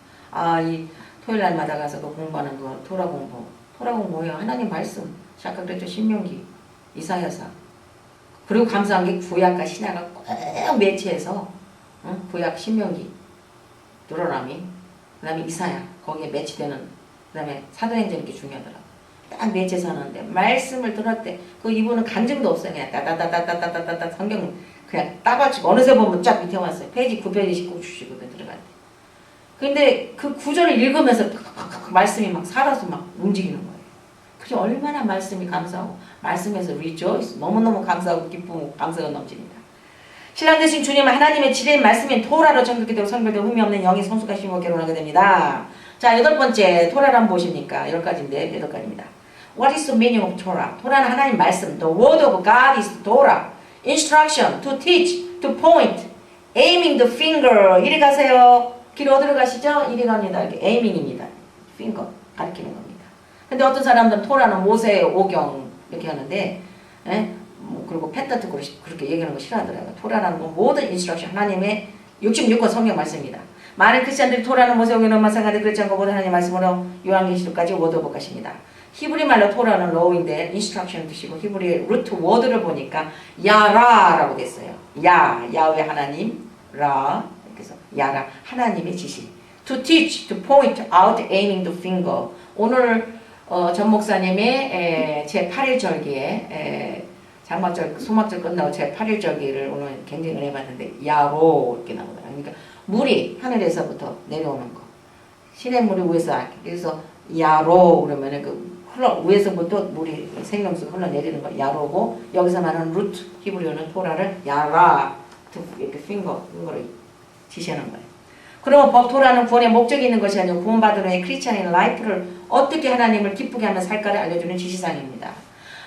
이 토요일 날마다 가서 그 공부하는 거 토라 공부. 토라 공부예요. 하나님 말씀. 아까 그랬죠. 신명기, 이사야서. 그리고 감사한 게 구약과 신약을 꼭 매치해서 구약 신명기, 누로라미, 그 다음에 이사야 거기에 매치되는 그 다음에 사도행전 이렇게 중요하더라고요. 딱 매치해서 하는데 말씀을 들었대. 그 이분은 간증도 없어요. 그냥 따다다다다다다다 성경 그냥 따발치고 어느새 보면 쫙 밑에 왔어요. 페이지 9페이지 19 주시거든 들어갈 때. 근데 그 구절을 읽으면서 말씀이 막 살아서 막 움직이는 거예요. 그죠? 얼마나 말씀이 감사하고 말씀에서 rejoice 너무너무 감사하고 기쁘고 감사가 넘칩니다. 신랑 되신 주님 하나님의 지혜의 말씀인 토라로 정결케 되고 성별되고 흠이 없는 영이 성숙한 신부와 결혼하게 됩니다. 자, 8번째 토라란 무엇입니까? 10가지인데 8가지입니다. What is the meaning of Torah? 토라는 하나님 말씀. The word of God is Torah. Instruction, to teach, to point, aiming the finger. 이리 가세요. 길 어디로 가시죠? 이리 갑니다. 이렇게 aiming입니다. finger 가리키는 겁니다. 근데 어떤 사람들은 토라는 모세의 오경 이렇게 하는데 그리고 펜타트 그렇게 얘기하는 거 싫어하더라고요. 토라라는 건 모든 인스트럭션 하나님의 66권 성경 말씀입니다. 많은 크리스천들이 토라는 모세의 오경은 마찬가지 그렇지 않고 모든 하나님의 말씀으로 요한계시록까지 워드 오브 것입니다. 히브리 말로 토라는 로우인데 인스트럭션을 드시고 히브리의 루트 워드를 보니까 야라라고 됐어요. 야훼 하나님, 라 그래서 야라 하나님의 지시. To teach, to point out, aiming the finger. 오늘 전 목사님의 제 8일 절기에 장막절, 소막절 끝나고 제 8일 절기를 오늘 굉장히 해봤는데 야로 이렇게 나오더라고요. 그러니까 물이 하늘에서부터 내려오는 거. 시냇물이 위에서 그래서 야로 그러면은 그 위에서부터 물이 생명수 흘러내리는 거 야로고 여기서 말하는 루트 히브리어는 토라를 야라 이렇게 핑거를 지시하는 거예요. 그러면 토라는 구원의 목적이 있는 것이 아니고 구원받은 후에 크리스찬인 라이프를 어떻게 하나님을 기쁘게 하며 살까를 알려주는 지시사항입니다.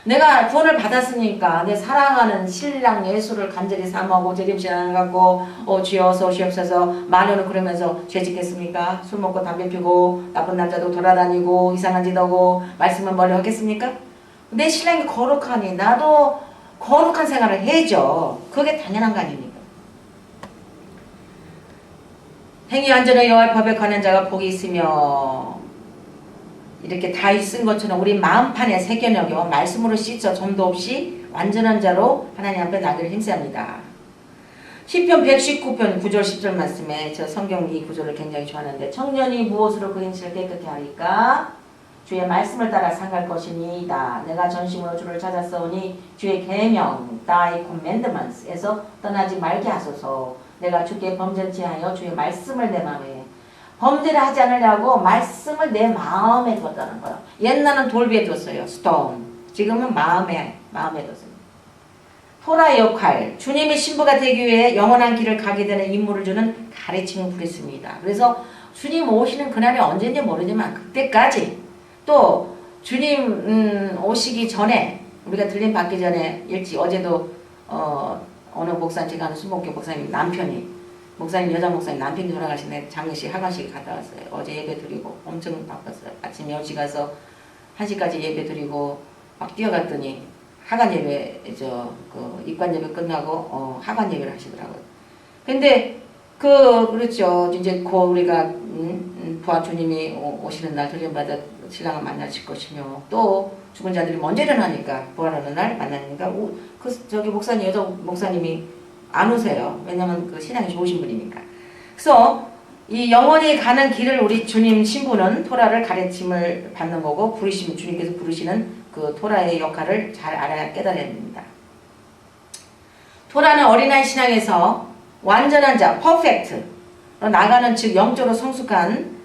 내가 구원을 받았으니까 내 사랑하는 신랑 예수를 간절히 사모하고 재림신앙을 갖고 주여 어서 오시옵소서 마녀는 그러면서 죄 짓겠습니까? 술 먹고 담배 피고 나쁜 남자도 돌아다니고 이상한 짓 하고 말씀은 멀리 하겠습니까? 내 신랑이 거룩하니 나도 거룩한 생활을 해줘. 그게 당연한 거 아닙니까? 행위 완전한 여호와의 법에 관한 자가 복이 있으며 이렇게 다윗 쓴 것처럼 우리 마음판에 새겨넣어 말씀으로 씻어 점도 없이 완전한 자로 하나님 앞에 나기를 힘쓰합니다. 시편 119편 9절 10절 말씀에 저 성경 이 구절을 굉장히 좋아하는데 청년이 무엇으로 그 행실을 깨끗게 하리까? 주의 말씀을 따라 상할 것이니이다. 내가 전심으로 주를 찾았사오니 주의 계명 thy commandments에서 떠나지 말게 하소서. 내가 주께 범죄치 하여 주의 말씀을 내 마음에 범죄를 하지 않으려고 말씀을 내 마음에 뒀다는 거예요. 옛날은 돌비에 뒀어요. stone. 지금은 마음에 뒀습니다. 토라의 역할, 주님의 신부가 되기 위해 영원한 길을 가게 되는 임무를 주는 가르침을 부렸습니다. 그래서 주님 오시는 그날이 언제인지 모르지만 그때까지 또 주님 오시기 전에 우리가 들림 받기 전에 일찍 어제도 어느 목사님 제가 아는 수목교 목사님 남편이 목사님 여자 목사님 남편이 돌아가시는데 장례식 하관식 갔다 왔어요. 어제 예배 드리고 엄청 바빴어요. 아침 10시 가서 1시까지 예배 드리고 막 뛰어갔더니 하관 예배 그 입관 예배 끝나고 하관 예배를 하시더라고요. 근데 그렇죠. 이제 우리가 부하 주님이 오시는 날 들림받아 신랑을 만나실 것이며 또 죽은 자들이 먼저 일어나니까 부활하는 날 만나니까 저기 목사님 여자 목사님이 안 오세요. 왜냐면 그 신앙이 좋으신 분이니까. 그래서 이 영원히 가는 길을 우리 주님 신부는 토라를 가르침을 받는 거고 주님께서 부르시는 그 토라의 역할을 잘 알아야 깨달아야 됩니다. 토라는 어린아이 신앙에서 완전한 자, 퍼펙트 나가는 즉 영적으로 성숙한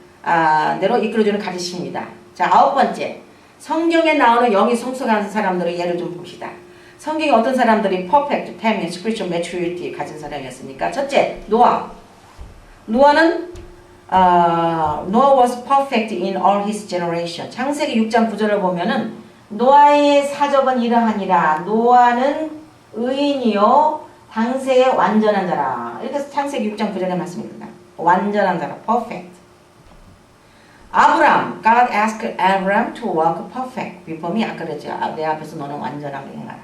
대로 이끌어주는 가르침입니다. 자, 9번째. 성경에 나오는 영이 성숙한 사람들의 예를 좀 봅시다. 성경에 어떤 사람들이 perfect, timing, spiritual maturity 가진 사람이었습니까? 첫째, 노아. 노아는 Noah was perfect in all his generation. 창세기 6장 9절을 보면은 노아의 사적은 이러하니라. 노아는 의인이요 당세의 완전한 자라. 이렇게 창세기 6장 9절에 말씀입니다. 완전한 자라, perfect. 아브람, God asked Abraham to walk perfect. 비범이 아까 그랬죠. 내 앞에서 너는 완전하게 행하라.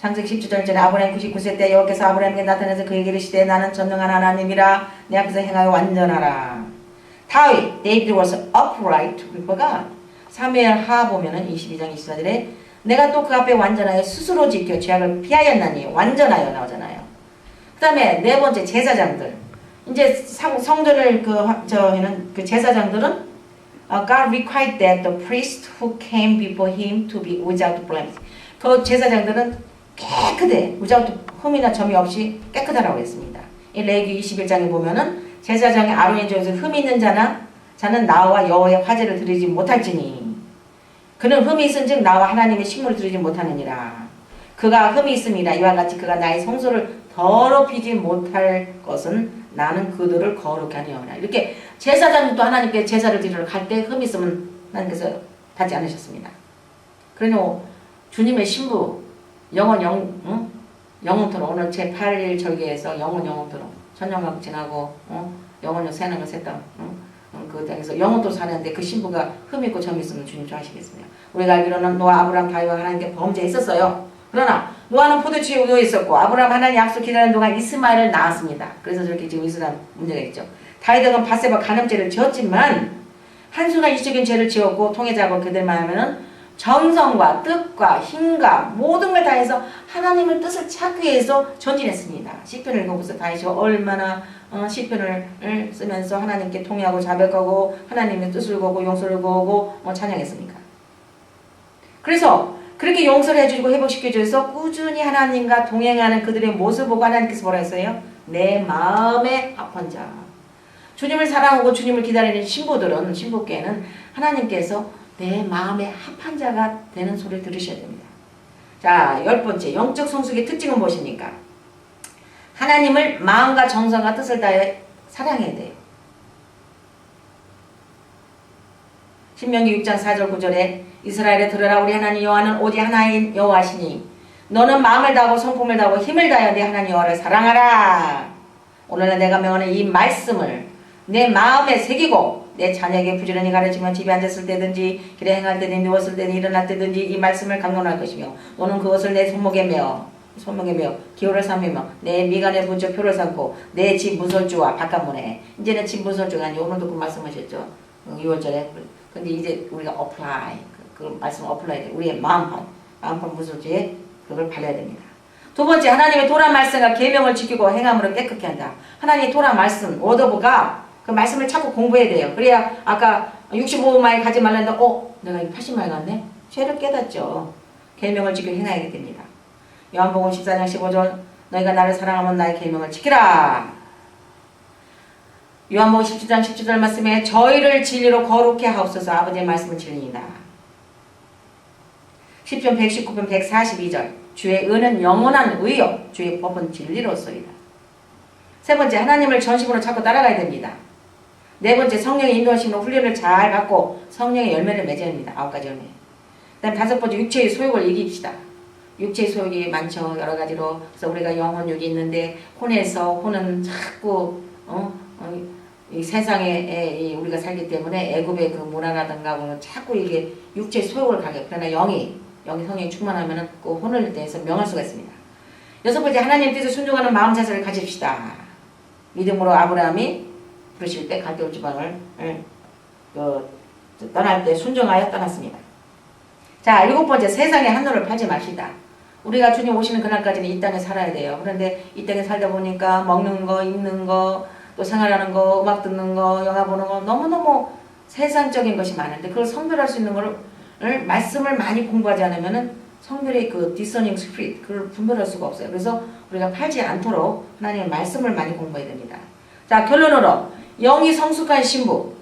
창세기 17절 전에 아브라함 99세 때 여호와께서 아브라함에게 나타나서 그에게 이르시되 나는 전능한 하나님이라 내 앞에서 행하여 완전하라. 다윗, David was upright before God. 사무엘하 보면은 22장 24절에 내가 또 그 앞에 완전하여 스스로 지켜 죄악을 피하였나니 완전하여 나오잖아요. 그 다음에 네 번째 제사장들. 이제 성전을 그 제사장들은 God required that the priest who came before him to be without blemish. 그 제사장들은 깨끗해. without 흠이나 점이 없이 깨끗하라고 했습니다. 이 레위기 21장에 보면은 제사장의 아론의 중에서 흠이 있는 자는 나와 여호와의 화제를 드리지 못할지니 그는 흠이 있은즉 나와 하나님의 식물을 드리지 못하느니라. 그가 흠이 있음이라. 이와 같이 그가 나의 성소를 더럽히지 못할 것은 나는 그들을 거룩하게 하니라. 이렇게 제사장도 하나님께 제사를 드리러 갈 때 흠이 있으면 하나님께서 받지 않으셨습니다. 그러니 주님의 신부 영원토록 오늘 제8일 절기에서 영원토록 천년왕국 지나고 영원히 새는 샜다. 그 땅에서 영원토록 사는데 그 신부가 흠 있고 점 있으면 주님 좋아하시겠습니다. 우리가 알기로는 노아, 아브라함, 다윗과 하나님께 범죄했었어요. 그러나 노아는 포도주에 우여 있었고 아브라함 하나님 약속 기다리는 동안 이스마엘을 낳았습니다. 그래서 저렇게 지금 이스라엘 문제가 있죠. 다윗은 밧세바 간음죄를 지었지만 한순간 이적인 죄를 지었고 통해자고 그들만 하면은 정성과 뜻과 힘과 모든 걸 다해서 하나님의 뜻을 찾기 위해서 전진했습니다. 시편을 읽어보세요. 다윗이 얼마나 시편을 쓰면서 하나님께 통회하고 자백하고 하나님의 뜻을 보고 용서를 보고 찬양했습니까? 그래서 그렇게 용서를 해주고 회복시켜줘서 꾸준히 하나님과 동행하는 그들의 모습을 보고 하나님께서 뭐라 했어요? 내 마음에 합한 자. 주님을 사랑하고 주님을 기다리는 신부께는 하나님께서 내 마음에 합한 자가 되는 소리를 들으셔야 됩니다. 자, 10번째 영적 성숙의 특징은 무엇입니까? 하나님을 마음과 정성과 뜻을 다해 사랑해야 돼요. 신명기 6장 4절 9절에 이스라엘에 들으라. 우리 하나님 여호와는 오직 하나인 여호와시니 너는 마음을 다하고 성품을 다하고 힘을 다하여 내 하나님 여호와를 사랑하라. 오늘날 내가 명하는 이 말씀을 내 마음에 새기고 내 자녀에게 부지런히 가르치면 집에 앉았을 때든지 길에 행할 때든지 누웠을 때든지 일어날 때든지 이 말씀을 강론할 것이며 너는 그것을 내 손목에 메어 기호를 삼으며 내 미간에 붙여 표를 삼고 내 집 문설주와 바깥문에 이제는 집 문설주가 아니고 오늘도 그 말씀하셨죠. 6월절에 근데 이제 우리가 apply 그 말씀 apply 우리의 마음판 문설주에 그걸 발라야 됩니다. 두 번째 하나님의 토라 말씀과 계명을 지키고 행함으로 깨끗게 한다. 하나님의 토라 말씀 word of God 그 말씀을 자꾸 공부해야 돼요. 그래야 아까 65마일 가지 말랬는데 내가 80마일 갔네? 죄를 깨닫죠. 계명을 지키고 행하게 됩니다. 요한복음 14장 15절 너희가 나를 사랑하면 나의 계명을 지키라. 요한복음 17장 17절 말씀에 저희를 진리로 거룩해 하옵소서. 아버지의 말씀은 진리이다. 10편 119편 142절 주의 의는 영원한 의요 주의 법은 진리로소이다. 세 번째 하나님을 전심으로 찾고 따라가야 됩니다. 네 번째 성령의 인도하심으로 훈련을 잘 받고 성령의 열매를 맺어야 합니다. 9가지 열매. 그 다음 다섯 번째 육체의 소욕을 이깁시다. 육체의 소욕이 많죠. 여러 가지로. 그래서 우리가 영혼육이 있는데 혼은 자꾸 이 세상에 우리가 살기 때문에 애굽의 그 문화라든가 뭐 자꾸 이게 육체의 소욕을 가게. 그러나 영이 성령이 충만하면은 그 혼을 대해서 명할 수가 있습니다. 여섯 번째 하나님 뜻에 순종하는 마음 자세를 가집시다. 믿음으로 아브라함이 부르실 때 갈대올 지방을 떠날 때 순종하여 떠났습니다. 자, 일곱 번째 세상의 한눈을 팔지 마시다. 우리가 주님 오시는 그날까지는 이 땅에 살아야 돼요. 그런데 이 땅에 살다 보니까 먹는 거, 입는 거, 또 생활하는 거, 음악 듣는 거, 영화 보는 거 너무너무 세상적인 것이 많은데 그걸 성별할 수 있는 거를 말씀을 많이 공부하지 않으면은 성별의 그 discerning spirit 그걸 분별할 수가 없어요. 그래서 우리가 팔지 않도록 하나님의 말씀을 많이 공부해야 됩니다. 자, 결론으로 영이 성숙한 신부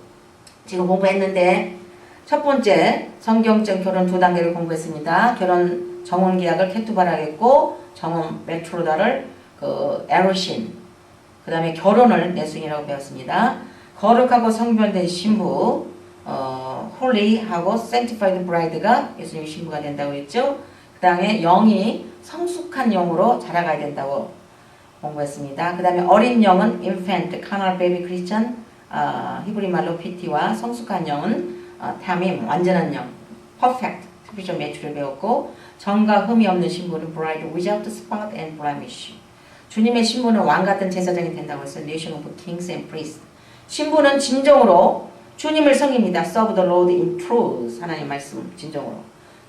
지금 공부했는데 첫 번째 성경적 결혼 두 단계를 공부했습니다. 결혼 정혼 계약을 케투바라겠고 정혼 베트로다를 그 에로신 그 다음에 결혼을 내숭이라고 배웠습니다. 거룩하고 성별된 신부 홀리하고 sanctified bride가 예수님의 신부가 된다고 했죠. 그 다음에 영이 성숙한 영으로 자라가야 된다고 공부했습니다. 그 다음에 어린 영은 infant, carnal baby Christian, 히브리 말로 PT와 성숙한 영은 타밈, 완전한 영, perfect, 스피리추얼 매출을 배웠고 정과 흠이 없는 신부는 bride without spot and blemish. 주님의 신부는 왕 같은 제사장이 된다고 했어요. Nation of kings and priests. 신부는 진정으로 주님을 섬깁니다. Serve the Lord in truth. 하나님 말씀 진정으로.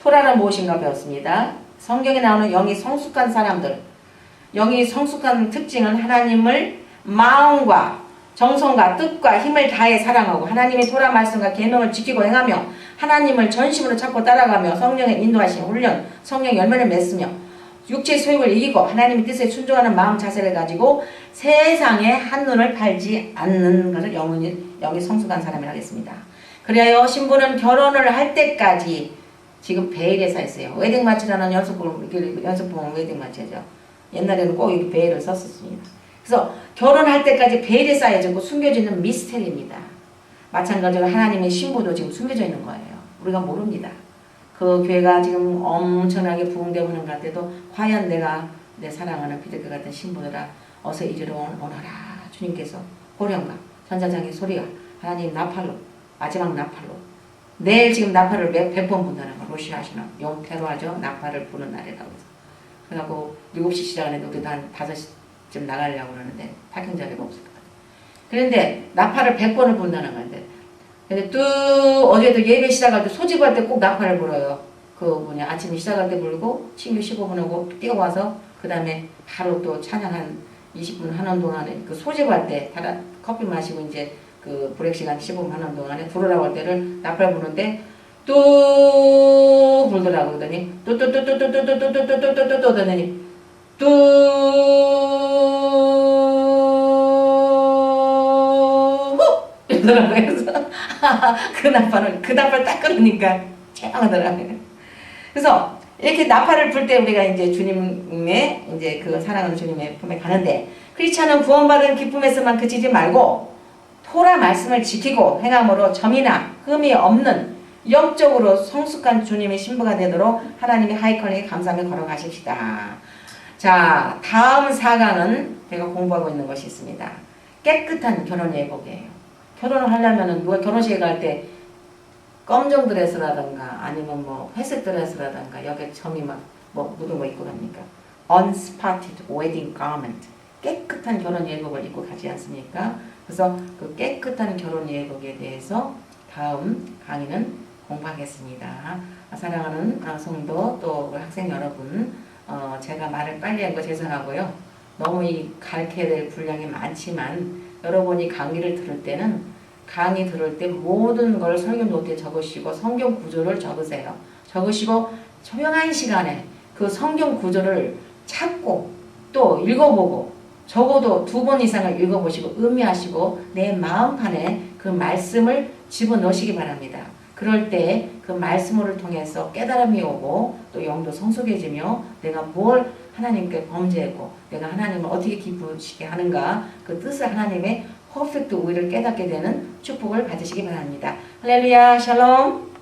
토라는 무엇인가 배웠습니다. 성경에 나오는 영이 성숙한 사람들 영이 성숙한 특징은 하나님을 마음과 정성과 뜻과 힘을 다해 사랑하고 하나님의 토라 말씀과 계명을 지키고 행하며 하나님을 전심으로 찾고 따라가며 성령의 인도하심 훈련 성령 열매를 맺으며 육체의 소욕을 이기고 하나님의 뜻에 순종하는 마음 자세를 가지고 세상에 한눈을 팔지 않는 것을 영이 성숙한 사람이라 하겠습니다. 그래야 신부는 결혼을 할 때까지 지금 베일에 서 있어요. 웨딩 마치라는 연습봉 웨딩 마치죠. 옛날에는 꼭 이렇게 베일을 썼었습니다. 그래서 결혼할 때까지 베일에 쌓여지고 숨겨져 있는 미스테리입니다. 마찬가지로 하나님의 신부도 지금 숨겨져 있는 거예요. 우리가 모릅니다. 그 교회가 지금 엄청나게 부흥되고 있는 것 같아도 과연 내가 내 사랑하는 피드백 같은 신부들아 어서 이리로 오너라. 주님께서 고령과 전자장의 소리가 하나님 나팔로 마지막 나팔로 내일 지금 나팔을 100번 분다는 거 로시 하시나 용태로 하죠. 나팔을 부는 날이라고 해서 그래갖고 7시 시작하는데 우리도 한 5시쯤 나가려고 그러는데 파킹 자리가 없을 것 같아요. 그런데 나팔을 100번을 분다는 건데 근데 또 어제도 예배 시작할 때 소집할 때 꼭 나팔을 불어요. 아침에 시작할 때 불고 친교 15분 하고 뛰어와서 그 다음에 바로 또 찬양 한 20분 하는 동안에 그 소집할 때 커피 마시고 이제 그 브레이크 시간 15분 하는 동안에 부르라고 할 때를 나팔 부는데 뚝 불더라고 그러더니 뚜뚜뚜뚜뚜뚜뚜뚜뚜뚜뚜뚜 하더니 뚝 이러더라고요. 그래서 그 나팔을 딱 끊으니까 쨍하더라고요. 그래서 이렇게 나팔을 불 때 우리가 이제 주님의 이제 그 사랑하는 주님의 품에 가는데 크리스찬은 구원받은 기쁨에서만 그치지 말고 토라 말씀을 지키고 행함으로 점이나 흠이 없는 영적으로 성숙한 주님의 신부가 되도록 하나님의 하이커닝에 감사하며 걸어가십시다. 자, 다음 4강은 제가 공부하고 있는 것이 있습니다. 깨끗한 결혼 예복이에요. 결혼을 하려면은 누가 결혼식에 갈 때 검정 드레스라든가 아니면 뭐 회색 드레스라든가 여기에 점이 막 뭐 묻은 거 입고 갑니까? Unspotted wedding garment. 깨끗한 결혼 예복을 입고 가지 않습니까? 그래서 그 깨끗한 결혼 예복에 대해서 다음 강의는 공부하겠습니다. 사랑하는 성도 또 학생 여러분, 제가 말을 빨리 한 거 죄송하고요. 너무 이 가르쳐야 될 분량이 많지만 여러분이 강의를 들을 때는 강의 들을 때 모든 걸 설교 노트에 적으시고 성경 구조를 적으세요. 적으시고 조용한 시간에 그 성경 구조를 찾고 또 읽어보고 적어도 2번 이상을 읽어보시고 음미하시고 내 마음판에 그 말씀을 집어넣으시기 바랍니다. 그럴 때 그 말씀을 통해서 깨달음이 오고 또 영도 성숙해지며 내가 뭘 하나님께 범죄했고 내가 하나님을 어떻게 기쁘시게 하는가 그 뜻을 하나님의 퍼펙트 우위를 깨닫게 되는 축복을 받으시기 바랍니다. 할렐루야 샬롬.